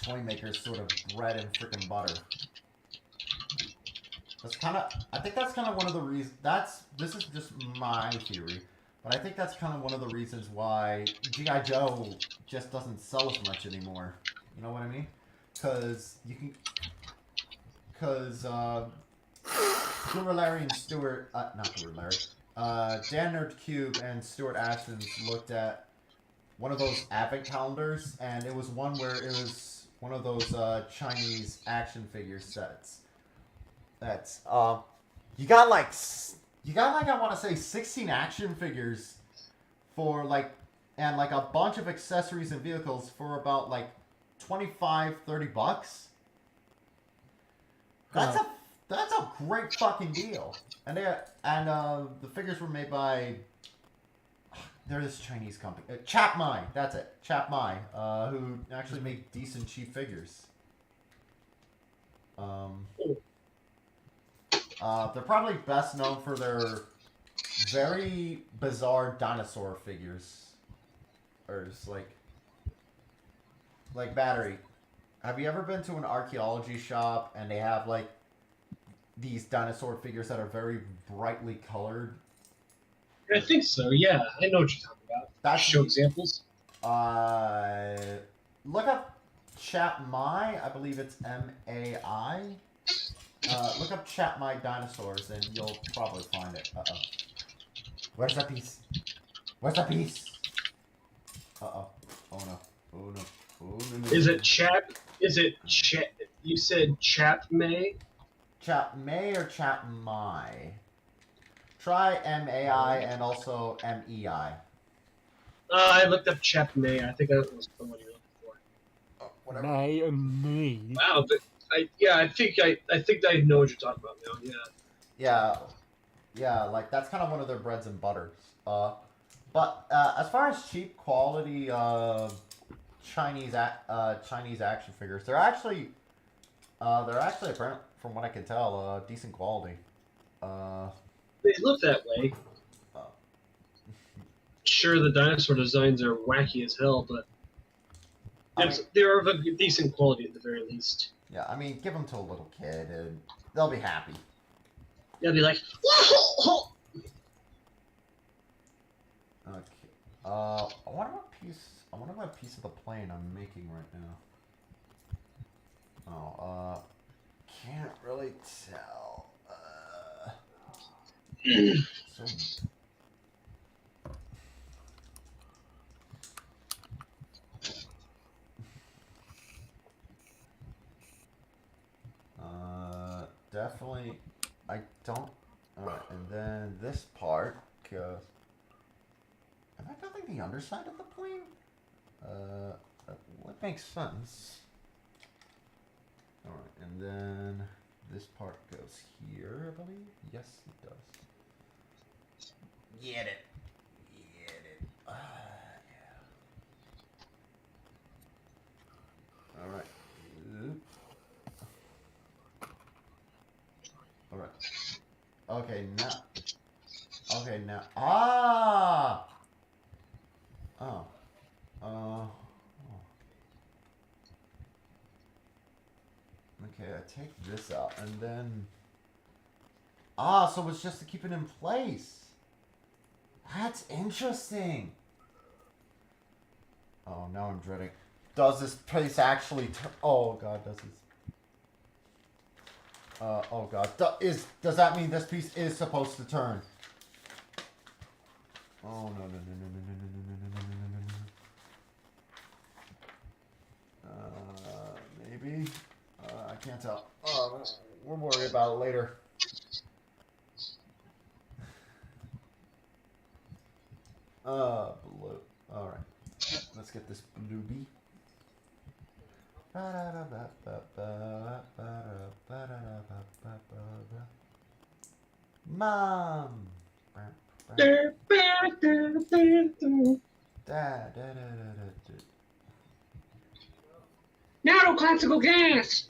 toy makers sort of bread and frickin' butter. That's I think that's kind of one of the reasons. This is just my theory, but I think that's kind of one of the reasons why GI Joe just doesn't sell as much anymore. You know what I mean? Because you can, because Guru Larry and Stuart, not Guru Larry, Dan Nerd Cube and Stuart Ashton's looked at one of those advent calendars, and it was one where it was one of those Chinese action figure sets. That's you got like I want to say 16 action figures for like and like a bunch of accessories and vehicles for about like 25-30 bucks. That's a great fucking deal. And the figures were made by they're this Chinese company, Chap Mai. That's it, Chap Mai, who actually make decent cheap figures. They're probably best known for their very bizarre dinosaur figures. Or just like Battery. Have you ever been to an archaeology shop and they have like these dinosaur figures that are very brightly colored? I think so. Yeah, I know what you're talking about. That's Show examples. Look up Chap Mai. I believe it's MAI. Look up Chap Mai dinosaurs and you'll probably find it. Uh oh. Where's that piece? Where's that piece? Uh oh. Oh no. Oh no. Oh no. Is it Chap? Is it Chap? You said Chap May? Chap May or Chap Mai? Try MAI and also MEI. I looked up Chap May. I think that was the one you're looking for. Oh, whatever. May and me. Wow, but I think I know what you're talking about now. Yeah. Yeah. Yeah, like that's kind of one of their breads and butters. But as far as cheap quality Chinese action figures, they're actually apparent, from what I can tell, decent quality. They look that way. Sure, the dinosaur designs are wacky as hell, but they're of a decent quality at the very least. Yeah, I mean, give them to a little kid and they'll be happy. They'll be like, Okay. I wonder what piece of the plane I'm making right now. Oh, can't really tell. So. Definitely, I don't. Alright, and then this part goes. Am I building the underside of the plane? That makes sense. Alright, and then this part goes here, I believe? Yes, it does. Get it. Get it. Yeah. Alright. Alright. Okay, now. Okay, now. Ah! Oh. Okay, I take this out and then. So it's just to keep it in place. That's interesting. Oh, now I'm dreading. Does this place actually turn? Oh god, does this? Oh god. Does that mean this piece is supposed to turn? Oh no. Maybe. I can't tell. We'll worry about it later. Blue. Alright. Let's get this blue bee. Mom. Now classical gas.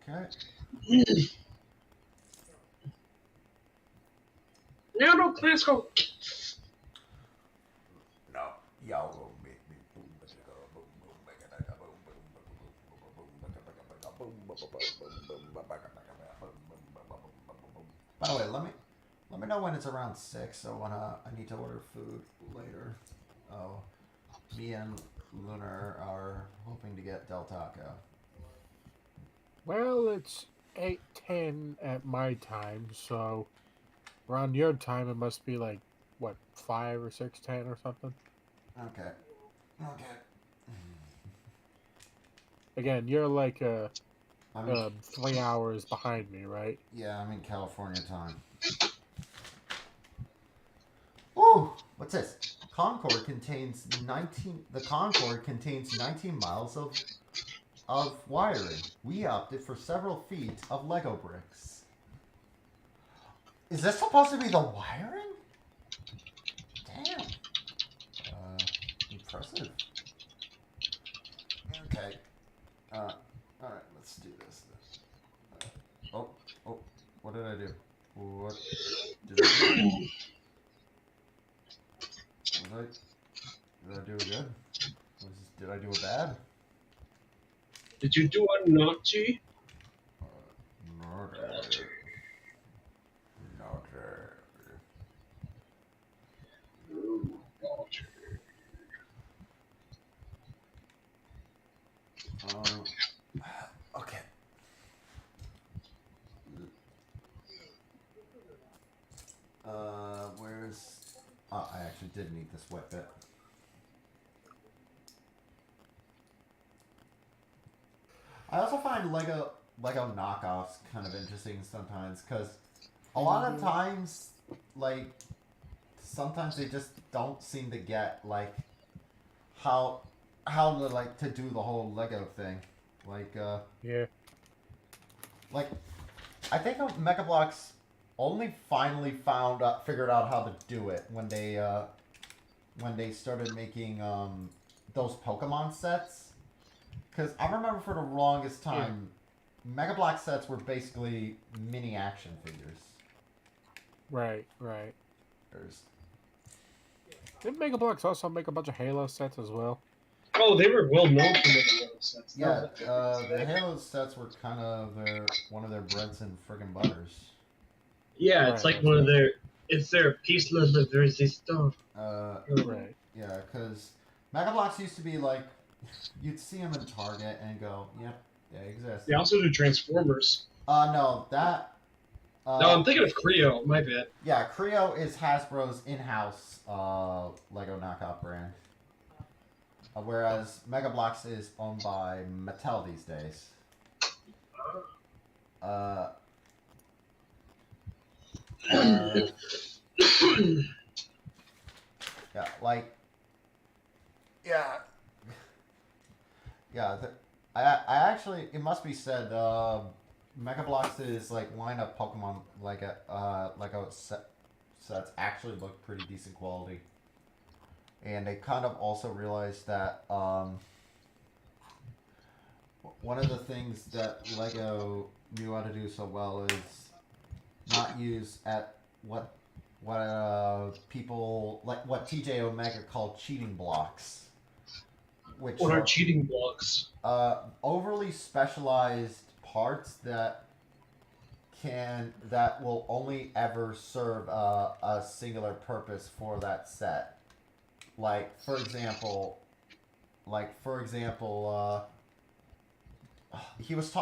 Okay. Now classical. No, y'all gonna make me By the way, let me know when it's around 6. So when I need to order food later. Oh, me and Lunar are hoping to get Del Taco. Well, it's 8:10 at my time, so around your time it must be like what 5 or 6:10 or something. Okay. Okay. Again, you're like I'm in, 3 hours behind me, right? yeah, I'm in California time. Ooh, what's this? Concord contains 19. The Concord contains 19 miles of wiring. We opted for several feet of Lego bricks. Is this supposed to be the wiring? Damn. Impressive. Okay. All right. Let's do this. Oh, what did I do? What did I do? Did I do it good? Did I do it bad? Did you do a naughty? Naughty. Naughty. Okay. Where's... Oh, I actually did need this wet bit. I also find Lego knockoffs kind of interesting sometimes, because a lot of times, like, sometimes they just don't seem to get, like, how to, like, to do the whole Lego thing. Like, Yeah. like, I think Mega Bloks only finally figured out how to do it when they started making those Pokemon sets. Because I remember for the longest time, Mega Block sets were basically mini action figures. Right. There's... Didn't Mega Bloks also make a bunch of Halo sets as well? Oh, they were well known for making those sets. Yeah, the Halo sets were kind of one of their breads and friggin' butters. Yeah, it's Right, like one of their. It's their piece de resistance. Right. Yeah, because Mega Bloks used to be like, you'd see them in Target and go, yep, they exist. They also do Transformers. No, that... No, I'm thinking of Creo. My bad. Yeah, Creo is Hasbro's in-house Lego knockoff brand. Whereas Mega Bloks is owned by Mattel these days. Yeah, like... Yeah. Yeah, I actually... It must be said, Mega Bloks' like line of Pokemon Lego sets actually look pretty decent quality, and they kind of also realized that one of the things that Lego knew how to do so well is not use at what people like what TJ Omega called cheating blocks, which What are cheating blocks? overly specialized parts that will only ever serve a singular purpose for that set. Like for example, he was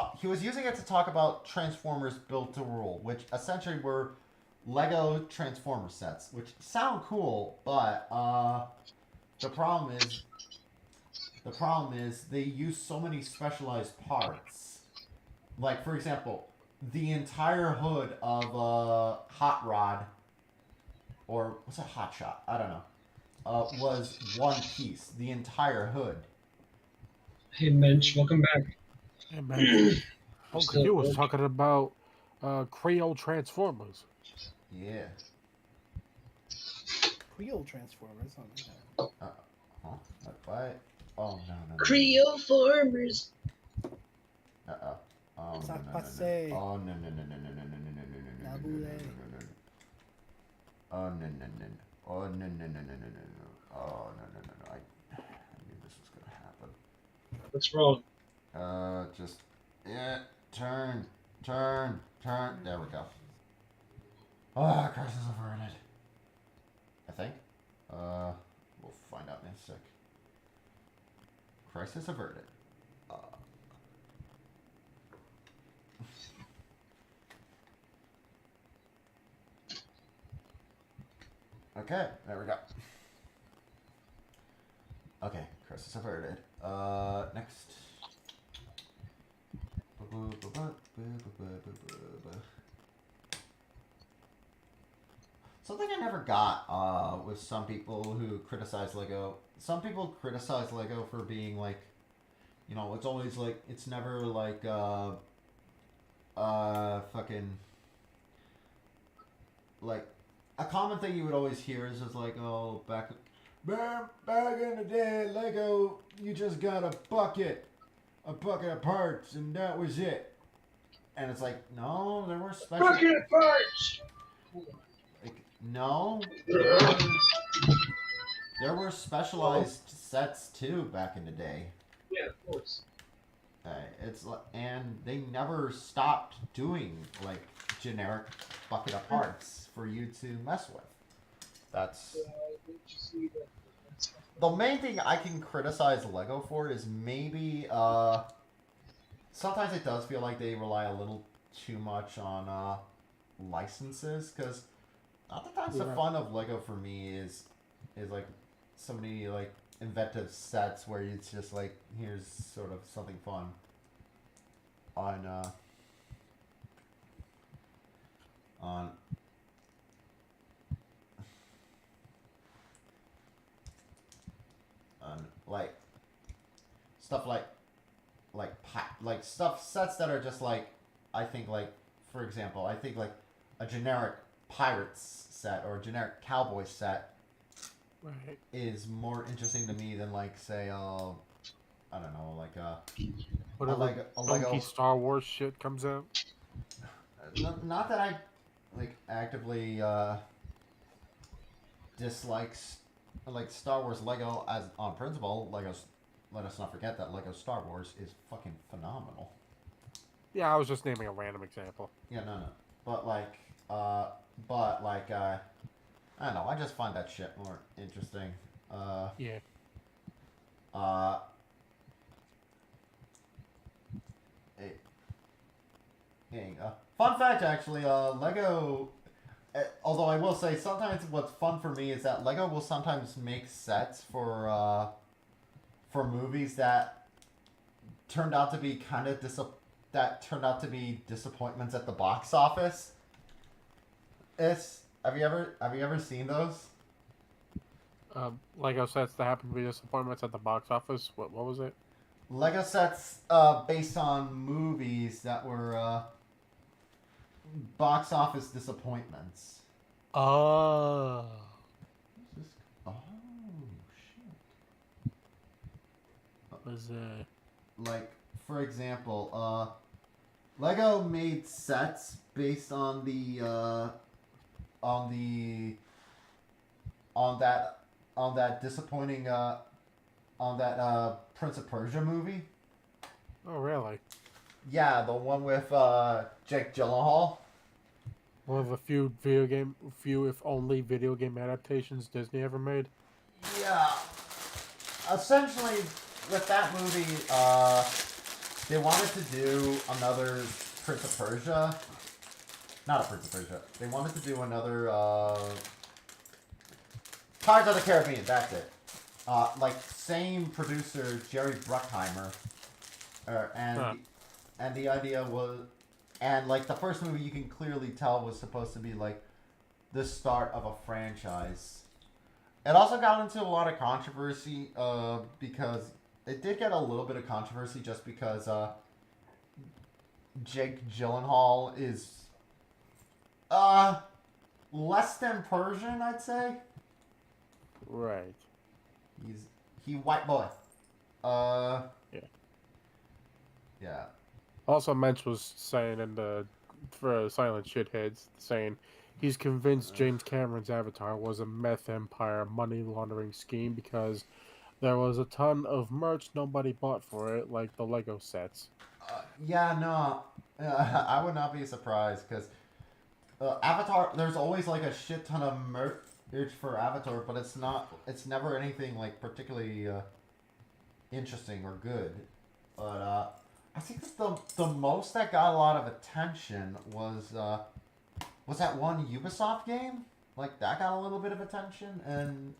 using it to talk about Transformers Built to Rule, which essentially were Lego Transformer sets, which sound cool, but the problem is they use so many specialized parts. Like for example, the entire hood of a Hot Rod, or what's a Hot Shot? I don't know. Was one piece. The entire hood. Hey, Mensch, welcome back. Hey, man. Oh, Still you was working. talking about Creo Transformers. Yeah. Creole Transformers. Oh, yeah. Huh? What? Oh no. Creoformers. Uh-oh. Oh, It's no, not no, no, passé. no. Oh, no, no, no, no, no, no, no, no, no, no, no, Naboule. no. Oh, no, no, no, no. Oh, no, no, no, no, no, no, no. Oh, no, no, no, no. I knew this was gonna happen. What's wrong? Just... Yeah. Turn. There we go. Ah, crisis averted. I think. We'll find out in a sec. Crisis averted. Okay, there we go. Okay, crisis averted. Next. Something I never got with some people who criticize Lego. Some people criticize Lego for being like, you know, it's always like, it's never like, fucking, like, a common thing you would always hear is just like, oh, back in the day, Lego, you just got a bucket of parts, and that was it. And it's like, no, there were special. Bucket of parts. Like, no, there were specialized sets too back in the day. Yeah, of course. And they never stopped doing like generic bucket of parts for you to mess with. That's the main thing I can criticize Lego for is maybe sometimes it does feel like they rely a little too much on licenses, because not that that's the fun of Lego for me is like so many like inventive sets where it's just like, here's sort of something fun on like stuff like stuff sets that are just like, I think like, for example, I think like a generic pirates set or a generic cowboy set is more interesting to me than like, say, I don't know, like Whatever a Lego Star Wars shit comes out. Not that I like actively dislikes like Star Wars Lego as on principle. Legos, let us not forget that Lego Star Wars is fucking phenomenal. Yeah, I was just naming a random example. Yeah, no. But like I don't know, I just find that shit more interesting. Yeah. Fun fact, actually, Lego. Although I will say, sometimes what's fun for me is that Lego will sometimes make sets for movies that turned out to be disappointments at the box office. Have you ever seen those? Lego sets that happen to be disappointments at the box office. What was it? Lego sets based on movies that were box office disappointments. Oh. Oh shit! What was it? Like, for example, Lego made sets based on that disappointing on that Prince of Persia movie. Oh, really? Yeah, the one with Jake Gyllenhaal. One of the few if only video game adaptations Disney ever made. Yeah. Essentially, with that movie, they wanted to do another Prince of Persia. Not a Prince of Persia. They wanted to do another Pirates of the Caribbean. That's it. Like same producer Jerry Bruckheimer, and the idea was, and like the first movie you can clearly tell was supposed to be like the start of a franchise. It also got into a lot of controversy because it did get a little bit of controversy just because Jake Gyllenhaal is less than Persian, I'd say. Right. He white boy. Yeah. Yeah. Also, Mensch was saying for Silent Shitheads, saying he's convinced James Cameron's Avatar was a meth empire money laundering scheme because there was a ton of merch nobody bought for it, like the Lego sets. Yeah, no, I would not be surprised because Avatar. There's always like a shit ton of merch for Avatar, but it's not. It's never anything like particularly interesting or good. But I think that the most that got a lot of attention was that one Ubisoft game. Like that got a little bit of attention, and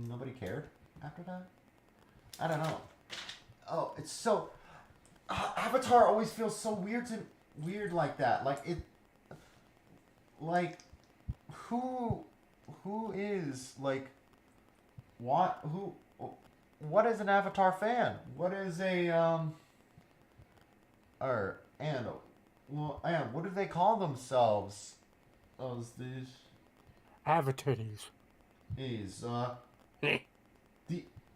nobody cared after that. I don't know. Oh, it's so Avatar always feels so weird like that. Like it, like who is like what is an Avatar fan? What is a or and well and what do they call themselves? These Avatars. is the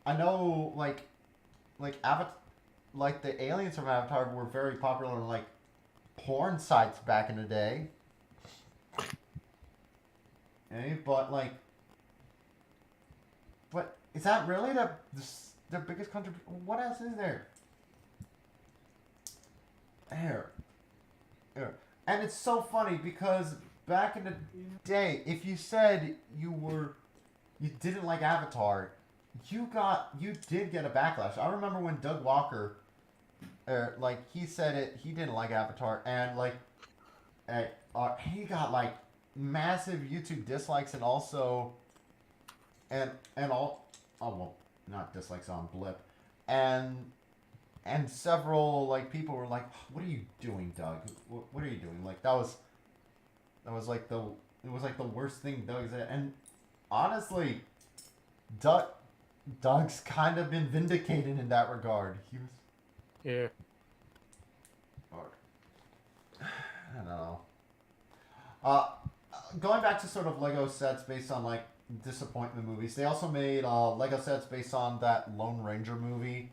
I know like Avatar like the aliens from Avatar were very popular on like porn sites back in the day. Okay, but is that really the biggest contribution? What else is there? There. And it's so funny because back in the day, if you said you didn't like Avatar, you did get a backlash. I remember when Doug Walker, like he said he didn't like Avatar, and like, he got like massive YouTube dislikes and also, and all, oh well, not dislikes on Blip, and several like people were like, "What are you doing, Doug? What are you doing?" Like that was like it was like the worst thing Doug said, and honestly, Doug's kind of been vindicated in that regard. He was. Yeah. I don't know. Going back to sort of Lego sets based on like disappointment movies, they also made Lego sets based on that Lone Ranger movie,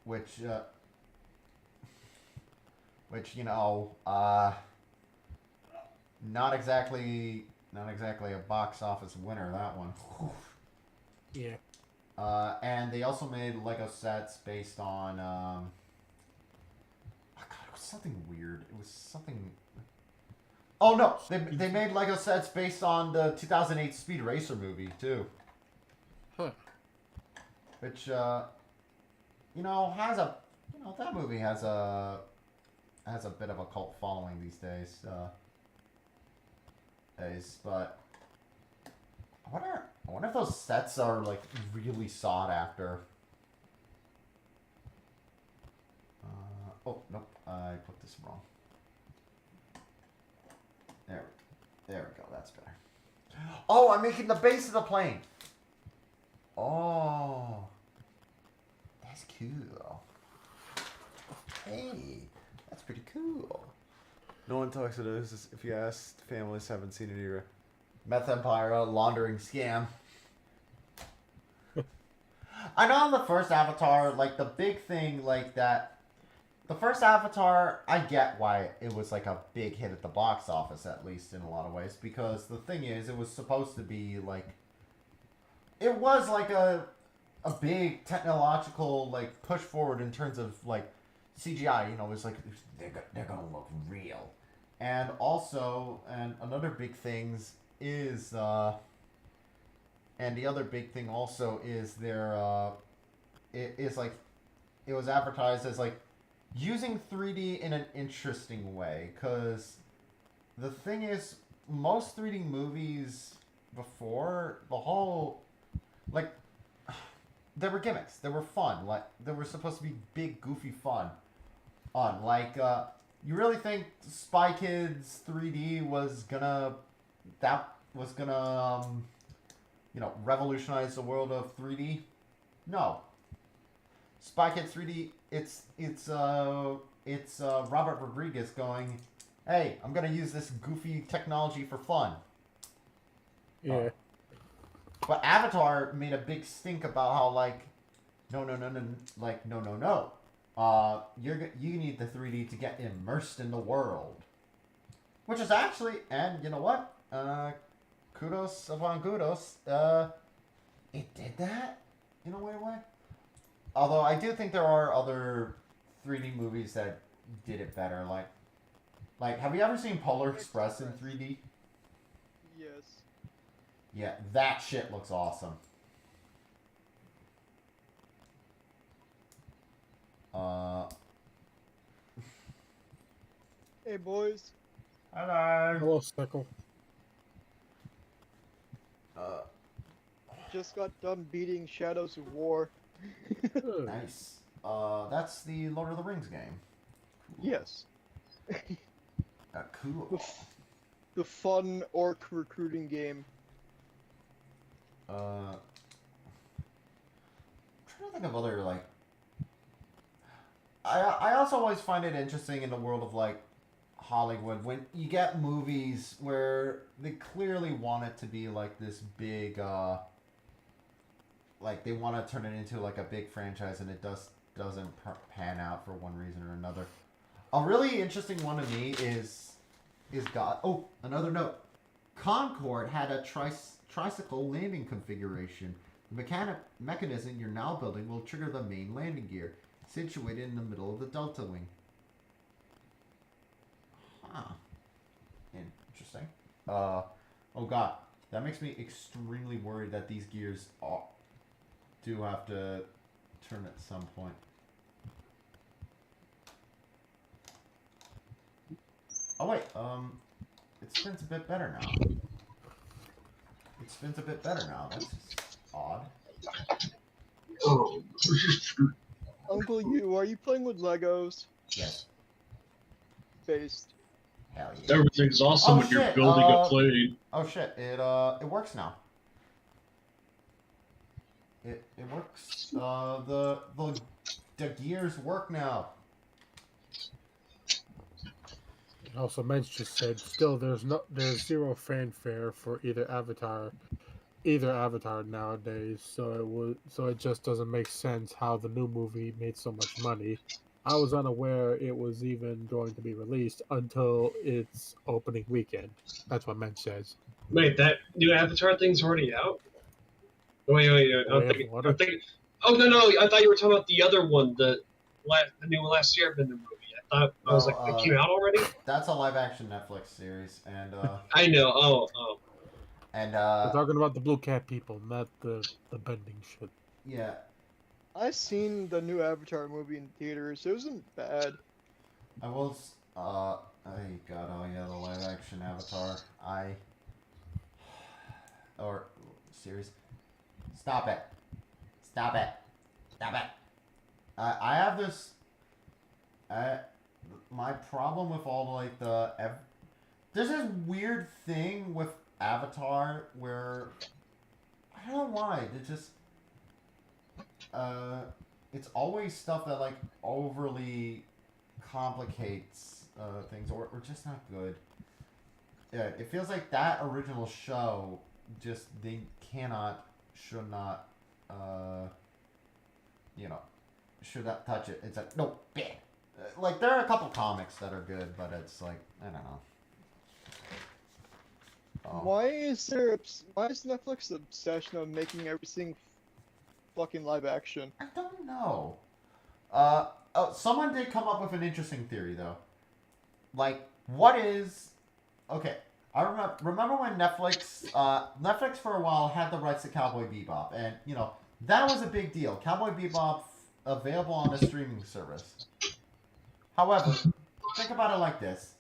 which you know, not exactly a box office winner, that one. Yeah. And they also made Lego sets based on oh God, it was something weird. It was something. Oh no, they made Lego sets based on the 2008 Speed Racer movie too. Huh. Which you know that movie has a bit of a cult following these days. But I wonder if those sets are like really sought after. Oh nope, I put this wrong. There we go. That's better. Oh, I'm making the base of the plane. Oh, that's cool. Hey, that's pretty cool. No one talks to those if you ask families haven't seen it either. Meth Empire laundering scam. I know in the first Avatar, like the big thing, like that. The first Avatar, I get why it was like a big hit at the box office, at least in a lot of ways, because the thing is, it was supposed to be like, it was like a big technological like push forward in terms of like CGI. You know, it's like they're gonna look real, and also, and another big things is, and the other big thing also is it is like, it was advertised as like using 3D in an interesting way, because the thing is, most 3D movies before the whole, like, there were gimmicks, there were fun, like, there were supposed to be big, goofy fun on, like, you really think Spy Kids 3D was gonna, you know, revolutionize the world of 3D? No. Spy Kids 3D, it's Robert Rodriguez going, hey, I'm gonna use this goofy technology for fun. Yeah. But Avatar made a big stink about how like, no, you need the 3D to get immersed in the world, which is actually, and you know what, kudos upon kudos, it did that in a weird way. Although I do think there are other 3D movies that did it better. Like have you ever seen Polar Express in 3D? Yes. Yeah, that shit looks awesome. Uh, Hey boys, hello. Hello, Stickle. Uh, just got done beating Shadows of War. Good. nice. That's the Lord of the Rings game. Cool. Yes. Cool. The fun orc recruiting game. I'm trying to think of other like. I also always find it interesting in the world of like Hollywood when you get movies where they clearly want it to be like this big like they want to turn it into like a big franchise and it doesn't pan out for one reason or another. A really interesting one to me is God. Oh, another note. Concorde had a tricycle landing configuration. The mechanism you're now building will trigger the main landing gear, situated in the middle of the delta wing. Huh. Interesting. Oh god, that makes me extremely worried that these gears do have to turn at some point. Oh wait, it spins a bit better now. It spins a bit better now. That's just odd. Oh. Uncle You, are you playing with Legos? Yes. Based. Hell yeah. Everything's awesome Oh, when you're shit, building a plane. Oh shit! It works now. It works. The gears work now. Also, Mensch just said, still there's zero fanfare for either Avatar nowadays. So it just doesn't make sense how the new movie made so much money. I was unaware it was even going to be released until its opening weekend. That's what Mensch says. Wait, that new Avatar thing's already out? Wait. I'm thinking. Oh no, I thought you were talking about the other one, the new Last Airbender movie. I was like, it came out already. That's a live action Netflix series, and I know. Oh. and We're talking about the blue cat people, not the bending shit. yeah. I seen the new Avatar movie in theaters. It wasn't bad. I was God, oh yeah, the live action Avatar. Or series. Stop it. Stop it. Stop it. I have this. My problem with all like there's this weird thing with Avatar where I don't know why it just it's always stuff that like overly complicates things or just not good. Yeah, it feels like that original show just they should not should not touch it. It's like no, bad. Like there are a couple comics that are good, but it's like I don't know. Why is Netflix the obsession of making everything fucking live action? I don't know. Someone did come up with an interesting theory though. Like, what is? Okay, I remember when Netflix for a while had the rights to Cowboy Bebop, and that was a big deal. Cowboy Bebop available on a streaming service. However, think about it like this: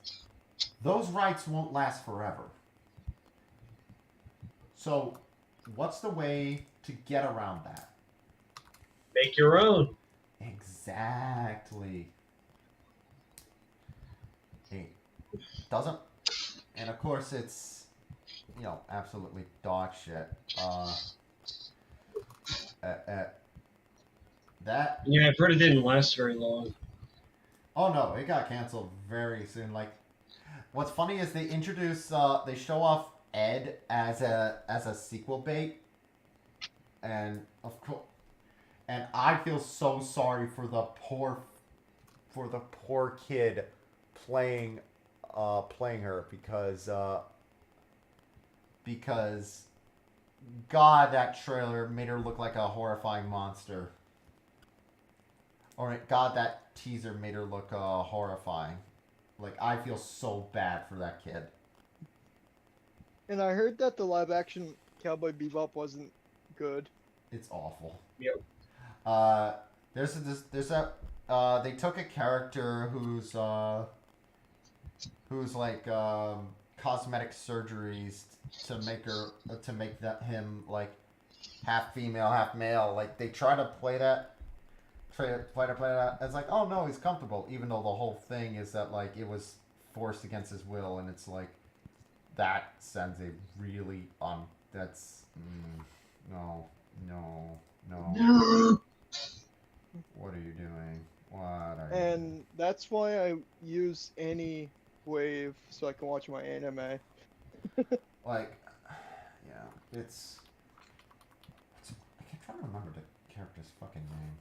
those rights won't last forever. So, what's the way to get around that? Make your own. Exactly. It doesn't, and of course it's, absolutely dog shit. That. Yeah, I've heard it didn't last very long. Oh no, it got canceled very soon. Like, what's funny is they show off Ed as a sequel bait, and of course, and I feel so sorry for the poor kid playing her because, God, that trailer made her look like a horrifying monster. Or God, that teaser made her look horrifying. Like, I feel so bad for that kid. And I heard that the live action Cowboy Bebop wasn't good. It's awful. Yep. They took a character who's like cosmetic surgeries to make him like half female, half male. Like they try to play that. It's like, oh no, he's comfortable, even though the whole thing is that like it was forced against his will, and it's like that sends a really that's no. What are you doing? What are you And doing? that's why I use any wave so I can watch my anime. Like, yeah, it's I can't try to remember the character's fucking name.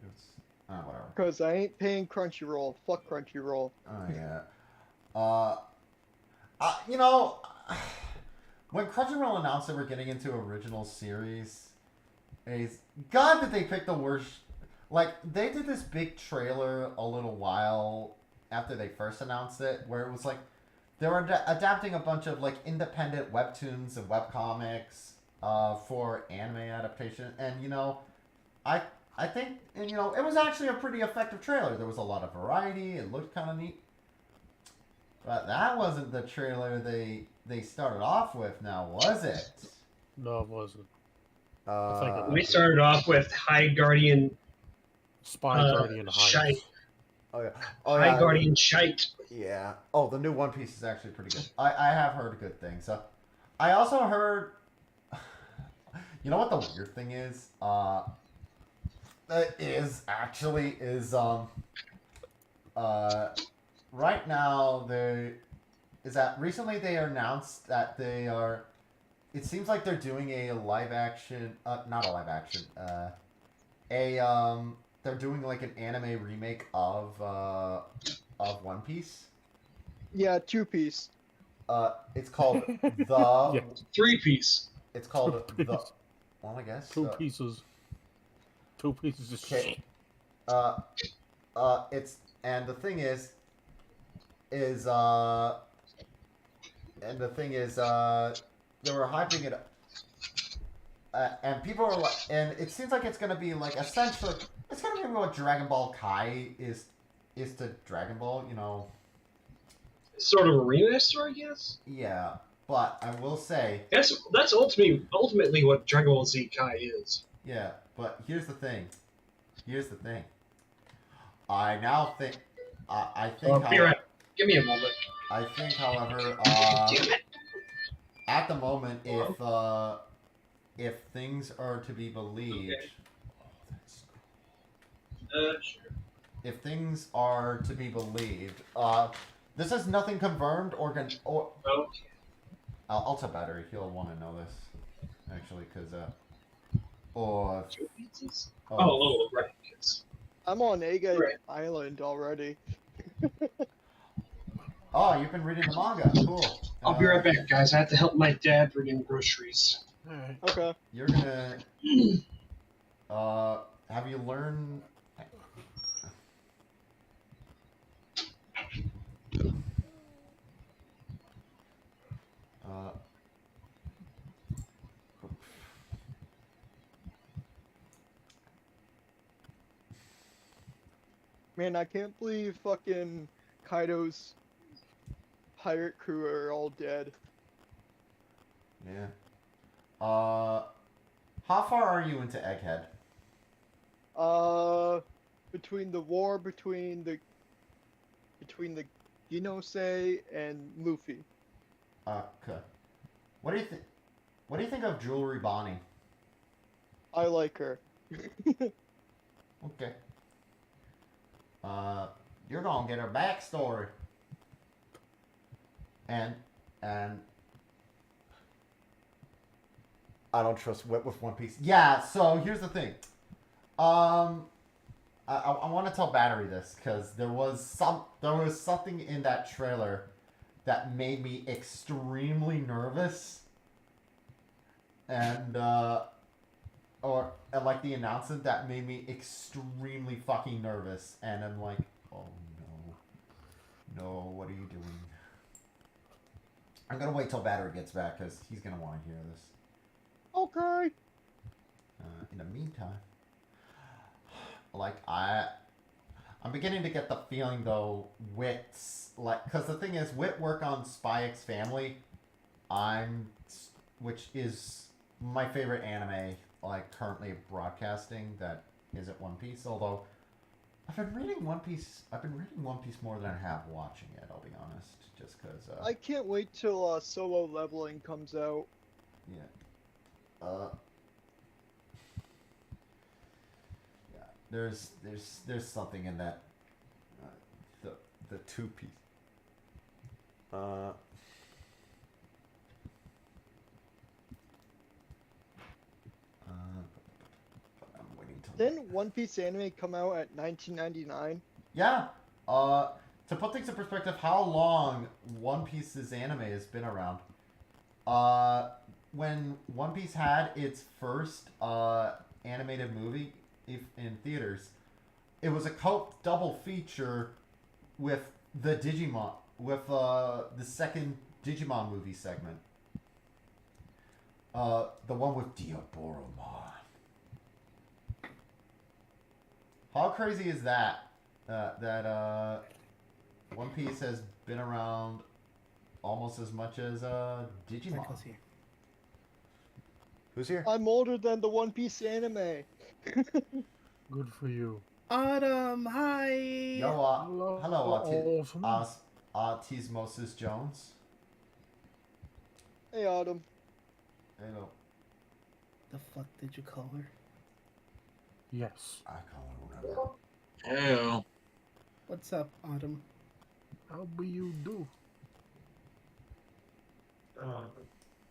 It's whatever. Because I ain't paying Crunchyroll. Fuck Crunchyroll. Oh yeah. When Crunchyroll announced they were getting into original series, God, did they pick the worst? Like, they did this big trailer a little while after they first announced it, where it was like they were adapting a bunch of like independent webtoons and webcomics for anime adaptation, and I think, and it was actually a pretty effective trailer. There was a lot of variety. It looked kind of neat. But that wasn't the trailer they started off with, now was it? No, it wasn't. We started off with High Guardian Spy Guardian Shite. Heights. Oh yeah. High Guardian Shite. Yeah. Oh, the new One Piece is actually pretty good. I have heard good things. I also heard. You know what the weird thing is? Right now recently they announced that they are. It seems like they're doing a live action, not a live action, they're doing like an anime remake of One Piece. Yeah, 2-piece. It's called the. Yeah. 3-piece. It's called the. Well, I guess. Two pieces. 2 pieces of shit. It's and the thing is, they were hyping it up, and people are like, and it seems like it's gonna be like essentially, it's gonna be what Dragon Ball Kai is to Dragon Ball, Sort of a remaster, I guess. Yeah, but I will say, That's ultimately what Dragon Ball Z Kai is. yeah, but here's the thing. I now think, I think. Be right. Give me a moment. I think, however, Damn it. at the moment, if things are to be believed, Okay. Sure. if things are to be believed, this is nothing confirmed or Okay. I'll tell Battery. He'll want to know this, actually, because or 2 pizzas? oh, Oh, right. Yes. I'm on Aga Right. Island already. oh, you've been reading the manga. Cool. I'll be right back, guys. I have to help my dad bring in groceries. Alright. Okay. You're gonna have you learned? Man, I can't believe fucking Kaido's pirate crew are all dead. Yeah. How far are you into Egghead? Between the war between the Ginosei and Luffy. Okay. What do you think? What do you think of Jewelry Bonnie? I like her. Okay. You're gonna get her backstory. And I don't trust Whip with One Piece. Yeah. So here's the thing. I want to tell Battery this because there was something in that trailer that made me extremely nervous, and or like the announcement that made me extremely fucking nervous, and I'm like, oh no, what are you doing? I'm gonna wait till Battery gets back because he's gonna want to hear this. Okay. In the meantime, like I'm beginning to get the feeling though, Wit's like, because the thing is, Wit work on Spy X Family, which is my favorite anime, like currently broadcasting that isn't One Piece. Although I've been reading One Piece more than I have watching it. I'll be honest, just because. I can't wait till Solo Leveling comes out. Yeah. Yeah. There's something in that. The two piece. I'm waiting till. Didn't One Piece anime come out at 1999? Yeah. To put things in perspective, how long One Piece's anime has been around? When One Piece had its first animated movie in theaters, it was a cult double feature with the Digimon, with the second Digimon movie segment. The one with Diaboromon. How crazy is that? That One Piece has been around almost as much as Digimon. Michael's here. Who's here? I'm older than the One Piece anime. Good for you. Autumn, hi. Yo, hello, Awesome. Autismosis Jones. Hey, Autumn. Hello. The fuck did you call her? Yes. I call her whatever. Hey, What's up, Autumn? How do you do?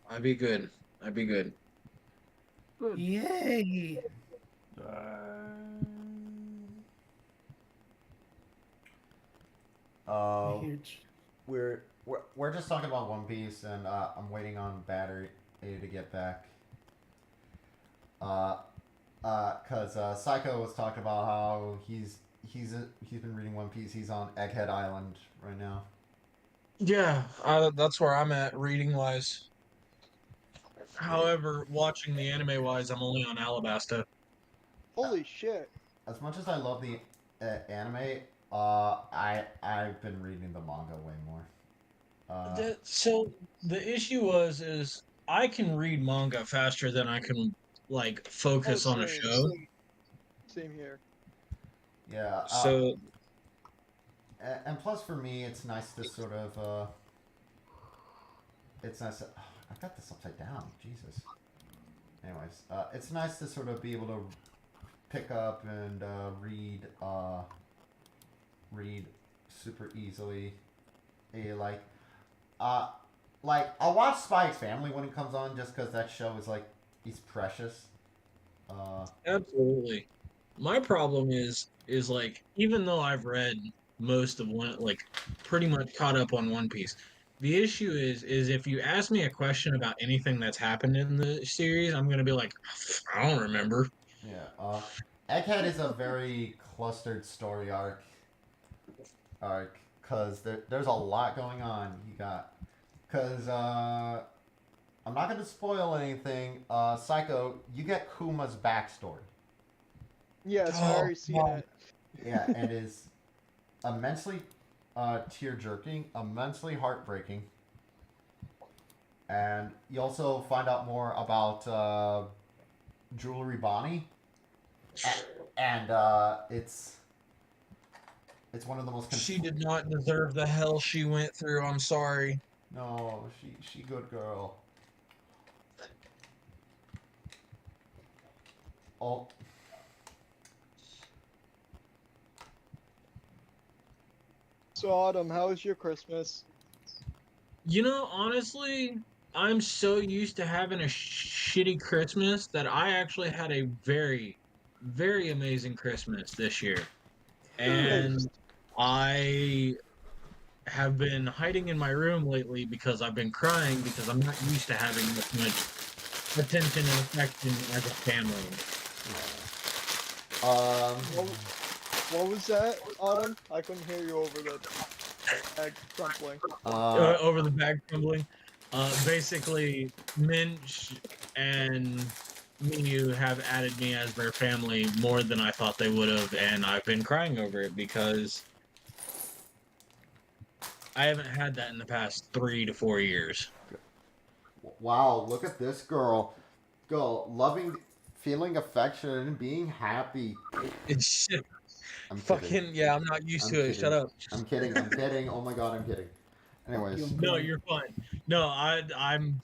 I'd be good. I'd be good. Good. Yay! I hear We're just talking about One Piece, and I'm waiting on Battery to get back. Cause Psycho was talking about how he's been reading One Piece. He's on Egghead Island right now. Yeah, that's where I'm at reading wise. However, watching the anime wise, I'm only on Alabasta. Holy shit. As much as I love the anime, I've been reading the manga way more. So the issue is I can read manga faster than I can like focus on a same. show. Same here. Yeah. So And plus, for me, it's nice to sort of. It's nice. I got this upside down. Jesus. Anyways, it's nice to sort of be able to pick up and read super easily. Like I'll watch Spy X Family when it comes on, just because that show is like, it's precious. absolutely. My problem is like, even though I've read most of one, like pretty much caught up on One Piece, the issue is if you ask me a question about anything that's happened in the series, I'm gonna be like, I don't remember. Yeah. Egghead is a very clustered story arc, because there's a lot going on. Because I'm not gonna spoil anything. Psycho, you get Kuma's backstory. Yes, I already seen it. Yeah, and is immensely tear-jerking, immensely heartbreaking. And you also find out more about Jewelry Bonnie. And it's one of the most... She did not deserve the hell she went through. I'm sorry. No, she good girl. Oh. So, Autumn, how was your Christmas? You know, honestly, I'm so used to having a shitty Christmas that I actually had a very, very amazing Christmas this year. And I have been hiding in my room lately because I've been crying because I'm not used to having this much attention and affection as a family. What was that, Autumn? I couldn't hear you over the bag crumpling. Over the bag crumbling. Basically, Minch and Minu have added me as their family more than I thought they would have, and I've been crying over it because I haven't had that in the past 3 to 4 years. Wow, look at this girl. Girl, loving, feeling affection and being happy. It's I'm fucking kidding. yeah. I'm not used I'm to it. kidding. Shut up. I'm kidding. I'm kidding. Oh my god, I'm kidding. Anyways. No, you're fine. No, I'm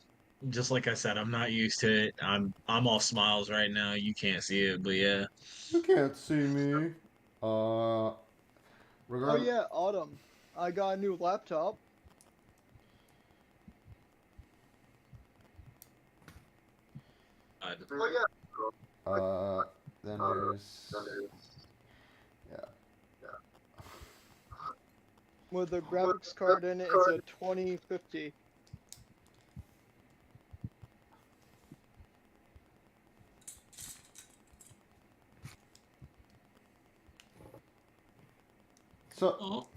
just like I said. I'm not used to it. I'm all smiles right now. You can't see it, but yeah. You can't see me. Oh Regard. yeah, Autumn. I got a new laptop. Then there's. Yeah. With a graphics card in it, it's a 2050. So Oh.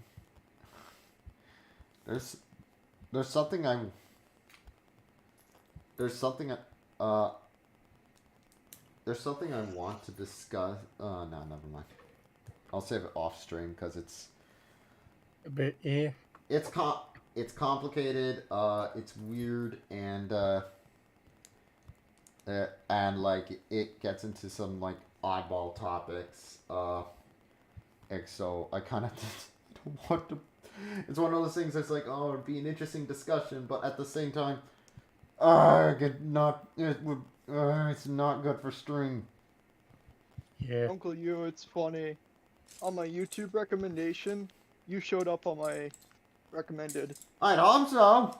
there's something I'm. There's something there's something I want to discuss. No, never mind. I'll save it off stream because it's. But yeah. It's complicated. It's weird and like it gets into some like oddball topics. And so I kind of don't want to. It's one of those things that's like, oh, it'd be an interesting discussion, but at the same time, it's not good for stream. Yeah. Uncle you, it's funny. On my YouTube recommendation, you showed up on my recommended. I'd hope so.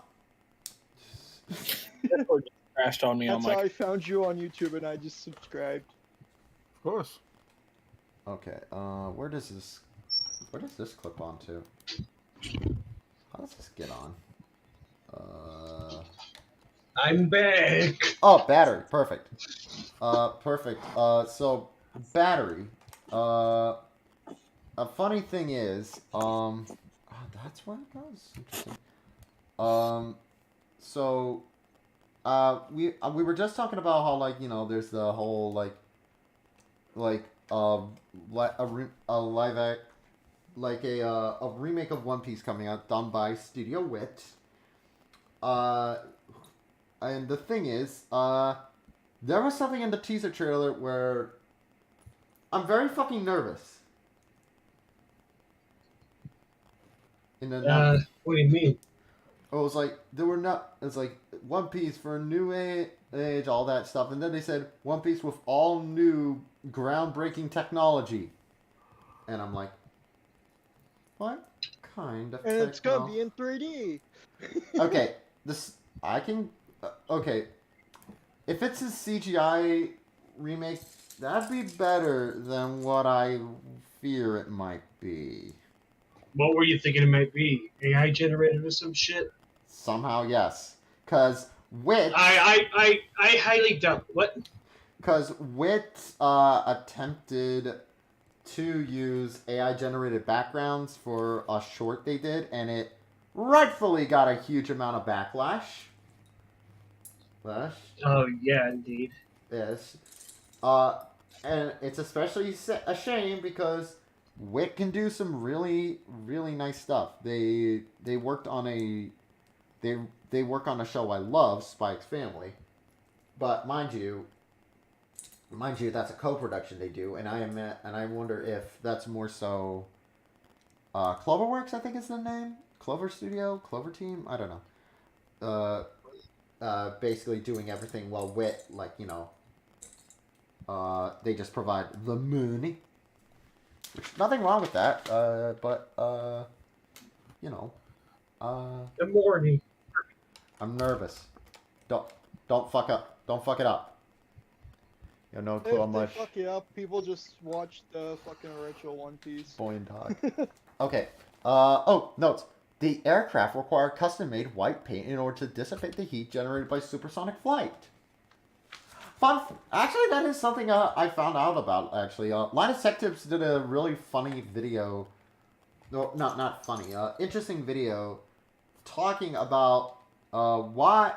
Crashed on me That's on how my. I found you on YouTube, and I just subscribed. Of course. Okay. Where does this clip on to? How does this get on? I'm back. Oh, battery. Perfect. Perfect. So battery. A funny thing is, that's where it goes. Interesting. So, we were just talking about how like there's the whole a remake of One Piece coming out done by Studio Wit. And the thing is, there was something in the teaser trailer where I'm very fucking nervous. What do you mean? It was like it's like One Piece for a new age, all that stuff, and then they said One Piece with all new groundbreaking technology, and I'm like, what kind of? And it's gonna be in 3D. Okay, okay, if it's a CGI remake, that'd be better than what I fear it might be. What were you thinking it might be? AI generated or some shit? Somehow, yes. Because Wit... I highly doubt. What? Because Wit attempted to use AI-generated backgrounds for a short they did, and it rightfully got a huge amount of backlash. Oh, yeah, indeed. Yes. And it's especially a shame because Wit can do some really, really nice stuff. They worked on they work on a show I love, Spy X Family, but mind you, that's a co-production they do, and I wonder if that's more so. Cloverworks, I think is the name. Clover Studio, Clover Team. I don't know. Basically doing everything while Wit, they just provide the money. Nothing wrong with that, but The morning. I'm nervous. Don't fuck up. Don't fuck it up. You have no clue how If they much. fuck it up, people just watch the fucking original One Piece. Boy and dog. Okay. Oh, notes. The aircraft require custom-made white paint in order to dissipate the heat generated by supersonic flight. Actually, that is something I found out about. Actually, Linus Tech Tips did a really funny video. No, not funny. Interesting video talking about why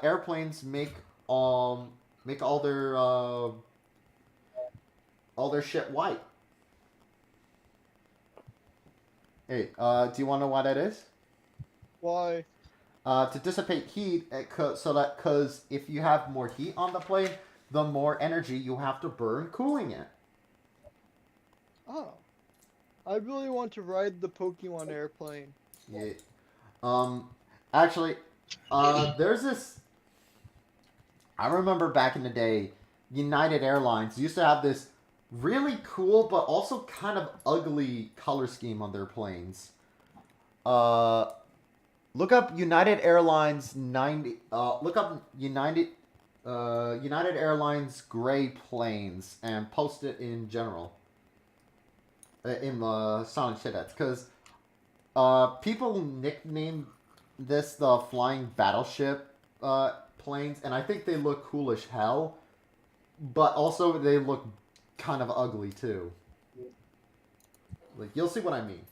airplanes make all their shit white. Hey, do you want to know why that is? Why? To dissipate heat, because if you have more heat on the plane, the more energy you have to burn cooling it. Oh. I really want to ride the Pokemon airplane. Yeah. Actually, there's this. I remember back in the day, United Airlines used to have this really cool but also kind of ugly color scheme on their planes. Look up United Airlines 90. Look up United Airlines gray planes and post it in general. In Sonic Shitets, because people nicknamed this the flying battleship planes, and I think they look cool as hell, but also they look kind of ugly too. Like, you'll see what I mean.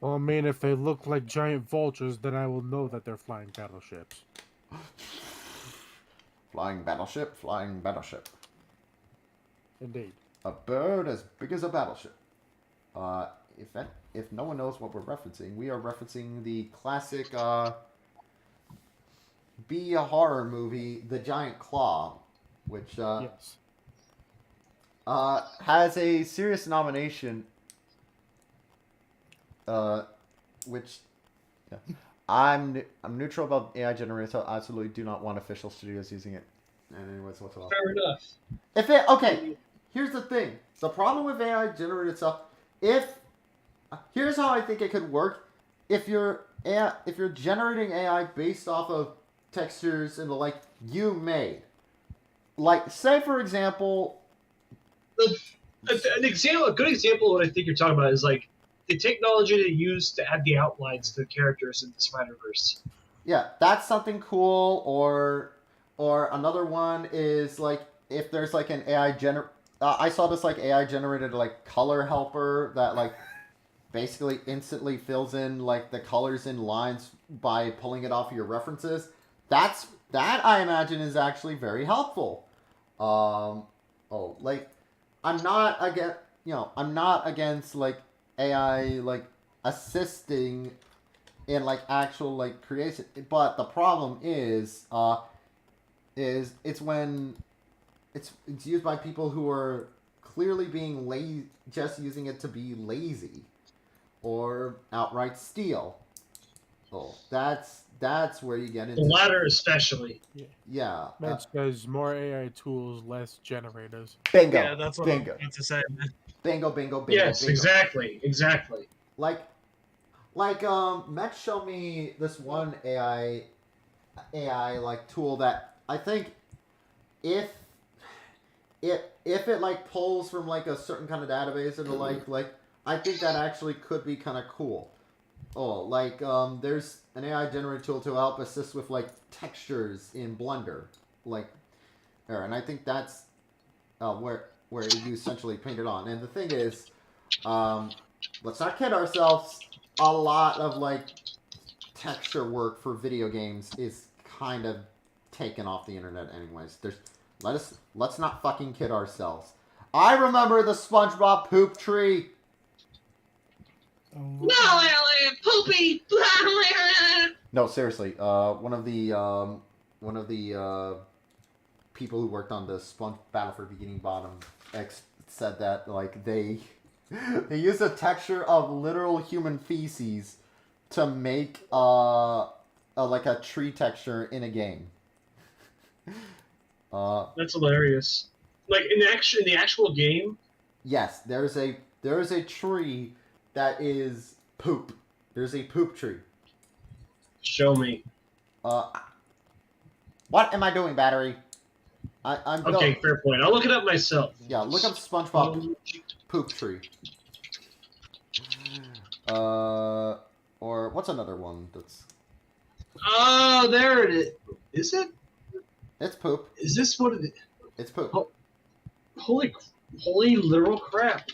Well, I mean, if they look like giant vultures, then I will know that they're flying battleships. Flying battleship, flying battleship. Indeed. A bird as big as a battleship. If no one knows what we're referencing, we are referencing the classic B horror movie, The Giant Claw, which Yes. has a serious nomination. Which, yeah, I'm neutral about AI generated, so I absolutely do not want official studios using it. And anyways, whatsoever. Fair enough. Okay, here's the thing. The problem with AI generated stuff, here's how I think it could work. If you're generating AI based off of textures and the like you made, like, say for example, A good example of what I think you're talking about is like the technology they use to add the outlines to the characters in the Spider-Verse. yeah, that's something cool. Or another one is like if there's like an AI I saw this like AI generated like color helper that like basically instantly fills in like the colors in lines by pulling it off of your references. That I imagine is actually very helpful. Like I'm not against like AI like assisting in like actual like creation, but the problem is it's when it's used by people who are clearly being lazy, just using it to be lazy or outright steal. Oh, that's where you get into The latter, especially. yeah. Mitch says more AI tools, less generators. Bingo. Yeah, that's what bingo. I'm about to say, man. Bingo. Bingo. Yes, bingo. exactly. Like Matt showed me this one AI like tool that I think if it like pulls from like a certain kind of database and like I think that actually could be kind of cool. Oh, like there's an AI generated tool to help assist with like textures in Blender, like there, and I think that's where you essentially paint it on. And the thing is, let's not kid ourselves. A lot of like texture work for video games is kind of taken off the internet, anyways. Let's not fucking kid ourselves. I remember the SpongeBob poop tree. Oh, No, Ellie, poopy. No, seriously. One of the people who worked on the Battle for Bikini Bottom X said that like they used a texture of literal human feces to make like a tree texture in a game. That's hilarious. Like in the actual game. Yes, there is a tree that is poop. There's a poop tree. Show me. What am I doing, battery? I'm Okay, fair point. I'll look it up myself. Yeah, look up SpongeBob poop tree. Or what's another one that's Oh, there it is. Is it? It's poop. Is this what it is? It's poop. Oh. Holy literal crap.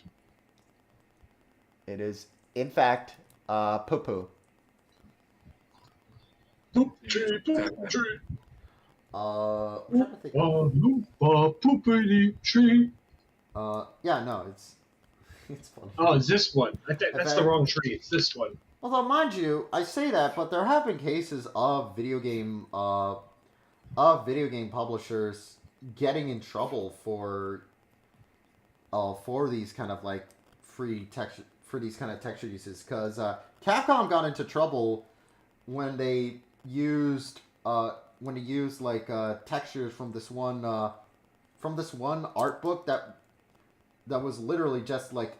It is, in fact, poo poo. Poop tree, poop tree. I'm trying to think. Loompa, poopity tree. Yeah, no, it's funny. Oh, it's this one. That's the wrong tree. It's this one. Although, mind you, I say that, but there have been cases of video game publishers getting in trouble for these kind of like free texture for these kind of texture uses, because Capcom got into trouble when they used like textures from this one art book that was literally just like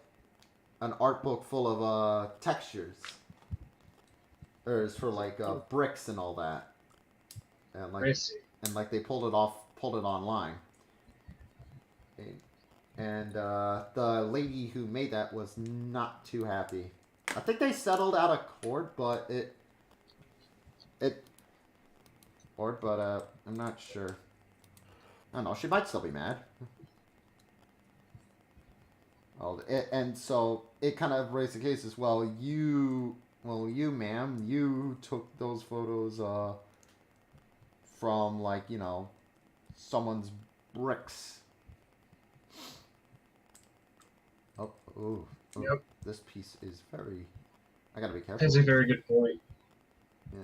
an art book full of textures. It's for like bricks and all that, and like they pulled it online, and the lady who made that was not too happy. I think they settled out of court, but I'm not sure. I don't know. She might still be mad. And so it kind of raised the case as well. You, ma'am, you took those photos from, like, you know, someone's bricks. Oh, Yep. This piece is very... I gotta be careful. That's a very good point. Yeah.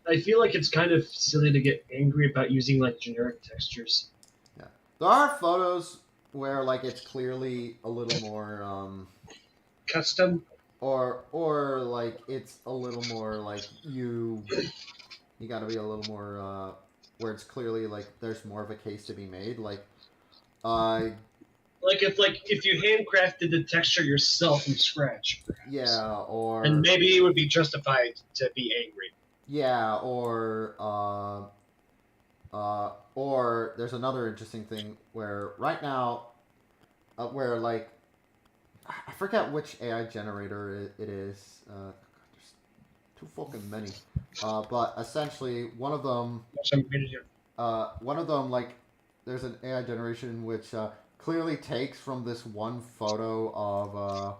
I feel like it's kind of silly to get angry about using, like, generic textures. Yeah. There are photos where, like, it's clearly a little more, Custom? Or like, it's a little more, like, you gotta be a little more, where it's clearly, like, there's more of a case to be made. Like, if you handcrafted the texture yourself from scratch, perhaps. Yeah, or... And maybe it would be justified to be angry. Yeah, or there's another interesting thing where right now, where, like, I forget which AI generator it is. There's too fucking many. But essentially, one of them, like, there's an AI generation which clearly takes from this one photo of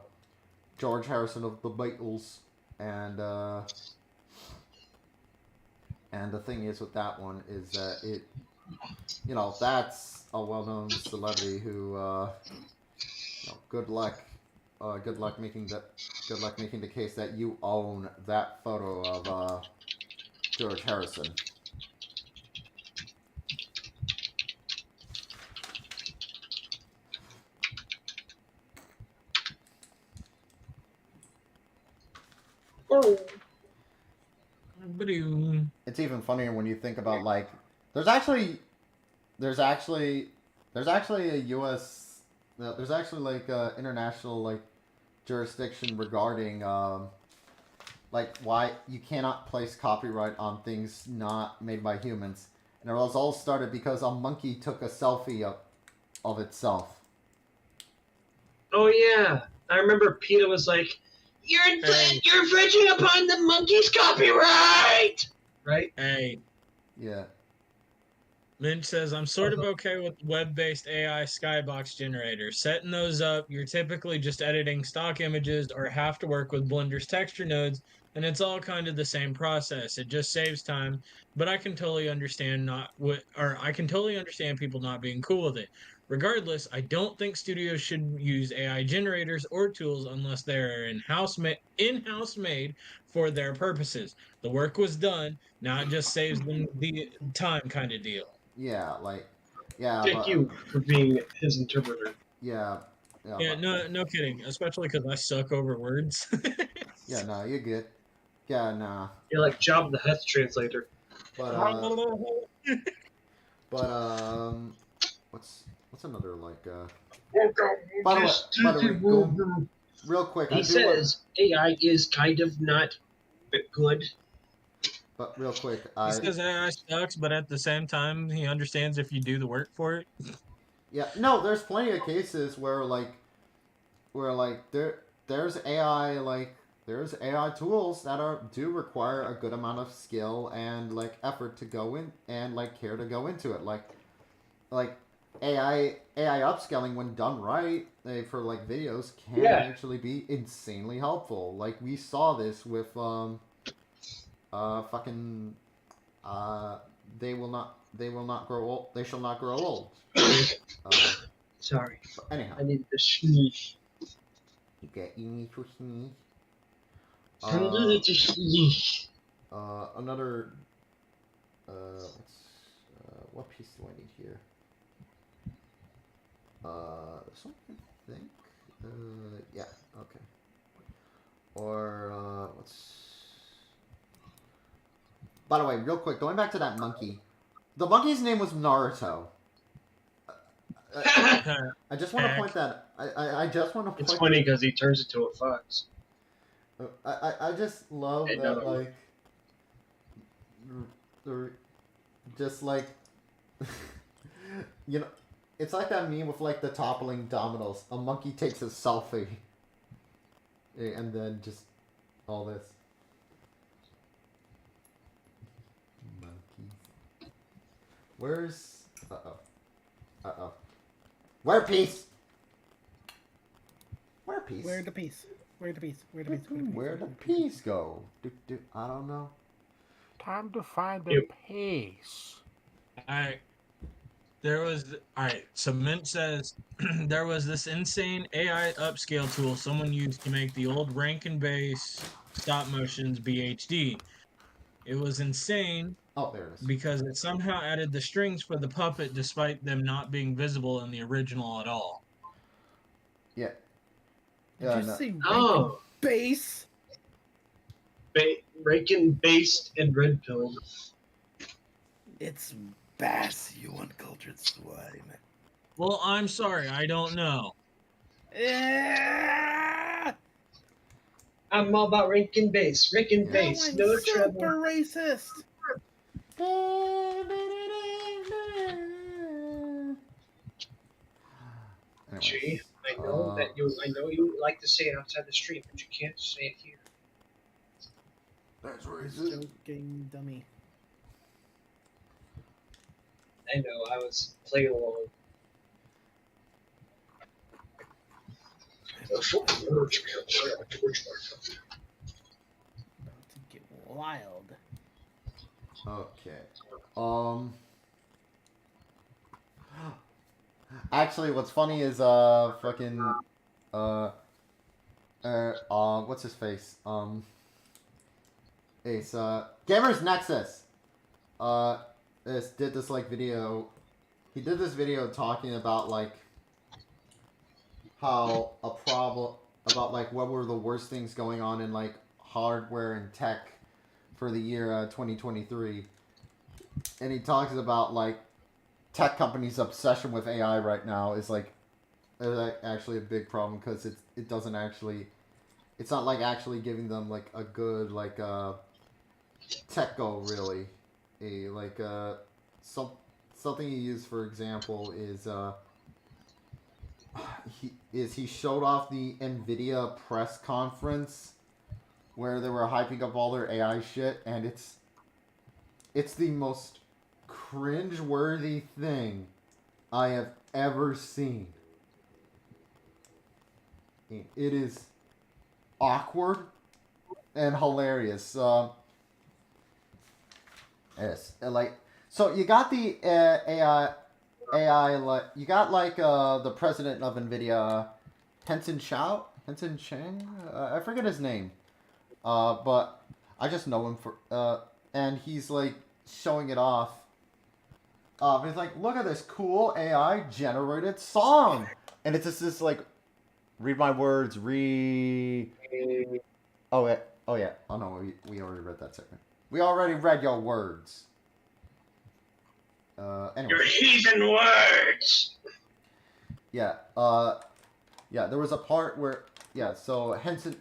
George Harrison of the Beatles, and the thing is with that one is that it, you know, that's a well-known celebrity who, you know, good luck making the case that you own that photo of George Harrison. Oh. It's even funnier when you think about, like, there's actually a U.S. There's actually, like, international, like, jurisdiction regarding like, why you cannot place copyright on things not made by humans, and it was all started because a monkey took a selfie of itself. Oh yeah, I remember PETA was like, "You're infringing upon the monkey's copyright," right? Hey, Yeah. Minch says, I'm sort of okay with web-based AI skybox generators. Setting those up, you're typically just editing stock images or have to work with Blender's texture nodes, and it's all kind of the same process. It just saves time, but I can totally understand people not being cool with it. Regardless, I don't think studios should use AI generators or tools unless they're in-house made for their purposes. The work was done, now it just saves them the time kind of deal. Yeah, like, yeah. Thank you for being his interpreter. Yeah. Yeah, no kidding. Especially because I suck over words. Yeah, no, you're good. Yeah, nah. You're like Job the Hutt translator. But what's another, like, by the way, real quick, He says AI is kind of not good. But real quick, He says AI sucks, but at the same time, he understands if you do the work for it. Yeah, no, there's plenty of cases where there's AI, like, there's AI tools that do require a good amount of skill and like effort to go in and like care to go into it. Like AI upscaling when done right for like videos can actually be insanely helpful. Like we saw this with fucking they will not grow old. They shall not grow old. Sorry. Anyhow, I needed to sneeze. you need to sneeze. I needed to sneeze. Another. What piece do I need here? This one, I think. Yeah. Okay. Or let's. By the way, real quick, going back to that monkey. The monkey's name was Naruto. I just want to point that. I just want to point. It's funny because he turns into a fox. I just love that, like, just like, you know, it's like that meme with like the toppling dominoes. A monkey takes a selfie, and then just all this. Monkeys. Where's? Uh-oh. Where peace? Where peace? Where the piece? Where the piece? Where the piece? Where the peas go? I don't know. Time to find the pace. Alright, so Mint says there was this insane AI upscale tool someone used to make the old Rankin Bass stop motions BHD. It was insane. Oh, there it is. Because it somehow added the strings for the puppet despite them not being visible in the original at all. Yeah. Did you see Oh. Bass? Rakin based and red pilled. It's Bass, you uncultured swine. Well, I'm sorry, I don't know. Yeah! I'm all about Rakin bass. Rakin bass. No trouble. Super racist. Gee, I know that you like to say it outside the street, but you can't say it here. That's racist. Joking dummy. I know, I was playing along. About to get wild. Okay. Actually, what's funny is fucking what's his face? It's Gamers Nexus. Did this like video. He did this video talking about like how a problem about like what were the worst things going on in like hardware and tech for the year 2023, and he talks about like tech companies' obsession with AI right now is like actually a big problem because it doesn't actually, it's not like actually giving them like a good like tech goal really. Something he used for example is he showed off the NVIDIA press conference where they were hyping up all their AI shit, and it's the most cringe-worthy thing I have ever seen. It is awkward and hilarious. Yes, like so you got the AI like you got like the president of NVIDIA, Henson Chang, I forget his name, but I just know him for and he's like showing it off. He's like, look at this cool AI generated song, and it's just this like, read my words, Oh yeah. Oh no, we already read that segment. We already read your words. Anyway. Your heathen words. Yeah. Yeah. There was a part where So Henson,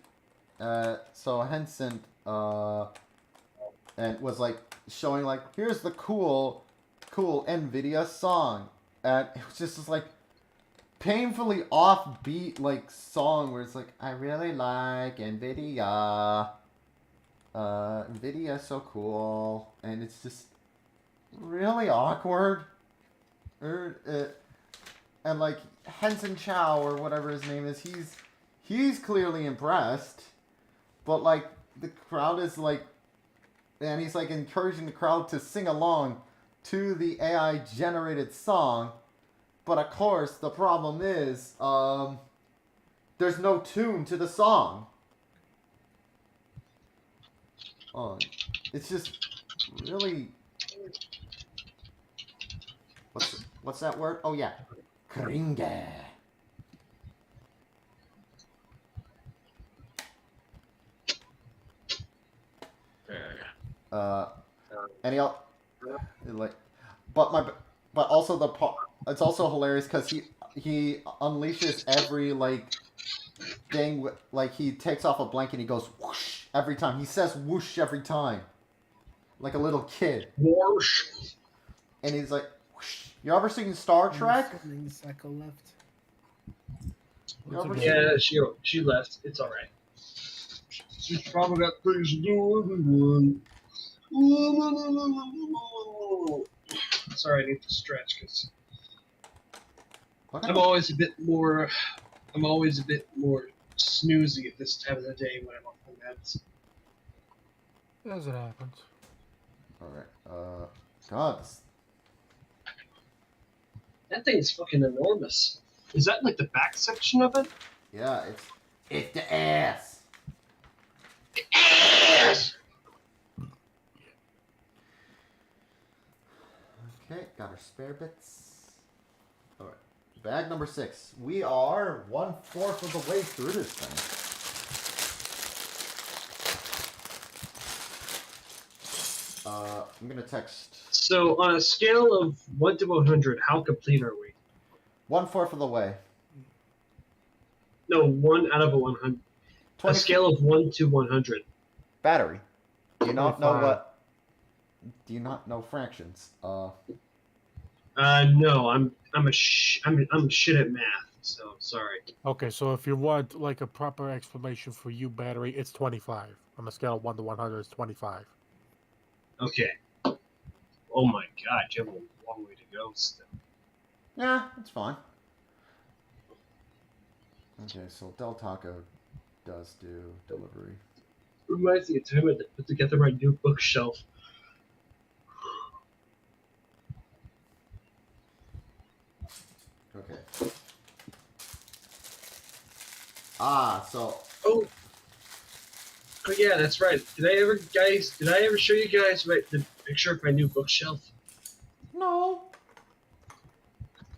and was like showing like here's the cool NVIDIA song, and it was just like painfully offbeat like song where it's like, I really like NVIDIA. NVIDIA's so cool, and it's just really awkward. And like Henson Chow or whatever his name is, he's clearly impressed, but like the crowd is like, and he's like encouraging the crowd to sing along to the AI generated song, but of course the problem is there's no tune to the song. It's just really, what's that word? Oh yeah, cringe. Any like, but also it's also hilarious because he unleashes every like thing like he takes off a blanket and he goes whoosh every time. He says whoosh every time, like a little kid. Whoosh. And he's like, whoosh. You ever seen Star Trek? Psycho left. Yeah, she left. It's all right. She's probably got things to do. Everyone. Sorry, I need to stretch because I'm always a bit more snoozy at this time of the day when I'm off the meds. As it happens. Alright, God. That thing's fucking enormous. Is that like the back section of it? Yeah, it's the ass. Ass! Okay, got our spare bits. Alright, bag number 6. We are 1/4 of the way through this thing. I'm gonna text. So, on a scale of 1 to 100, how complete are we? 1/4 of the way. No, 1 out of a 100. A scale of 1 to 100. Battery. Do you not know 25. what? Do you not know fractions? No, I'm shit at math, so sorry. Okay, so if you want like a proper explanation for you, battery, it's 25. On a scale of 1 to 100, it's 25. Okay. Oh my god, you have a long way to go still. Yeah, it's fine. Okay, so Del Taco does do delivery. Reminds me of time I had to put together my new bookshelf. Okay. So. Oh yeah, that's right. Did I ever show you guys the picture of my new bookshelf? No.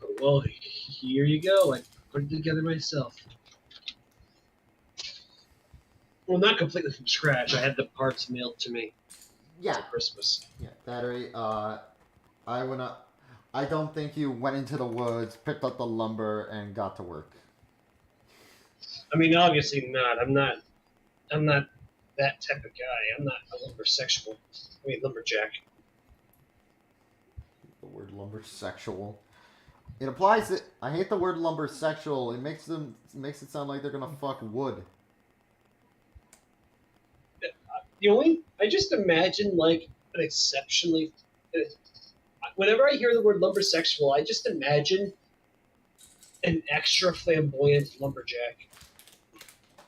Oh, well, here you go. I put it together myself. Well, not completely from scratch. I had the parts mailed to me Yeah. for Christmas. Yeah, battery. I don't think you went into the woods, picked up the lumber, and got to work. I mean, obviously not. I'm not that type of guy. I'm not a lumbersexual. I mean, lumberjack. The word lumbersexual. It applies it. I hate the word lumbersexual. It makes it sound like they're gonna fuck wood. I just imagine like an exceptionally. Whenever I hear the word lumbersexual, I just imagine an extra flamboyant lumberjack.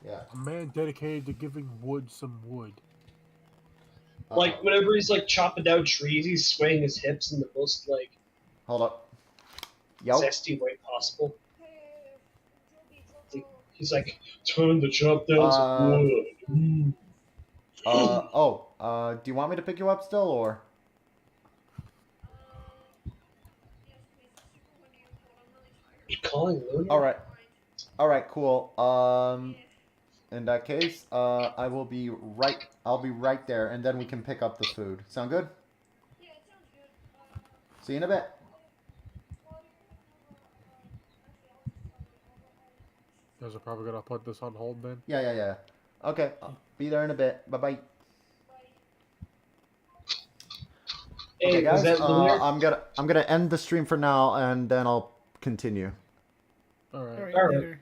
Yeah. A man dedicated to giving wood some wood. Like whenever he's like chopping down trees, he's swaying his hips in the most like Hold up. Yo. zesty way possible. He's like, time to chop down some wood. Mm. Do you want me to pick you up still, or? You calling Luna? Alright, cool. In that case, I'll be right there, and then we can pick up the food. Sound good? Yeah, it sounds good. See you in a bit. Guys are probably gonna put this on hold then. Yeah. Okay, I'll be there in a bit. Bye-bye. Hey, Okay, guys, was that Lunar? I'm gonna end the stream for now, and then I'll continue. All right. All right, All right. later.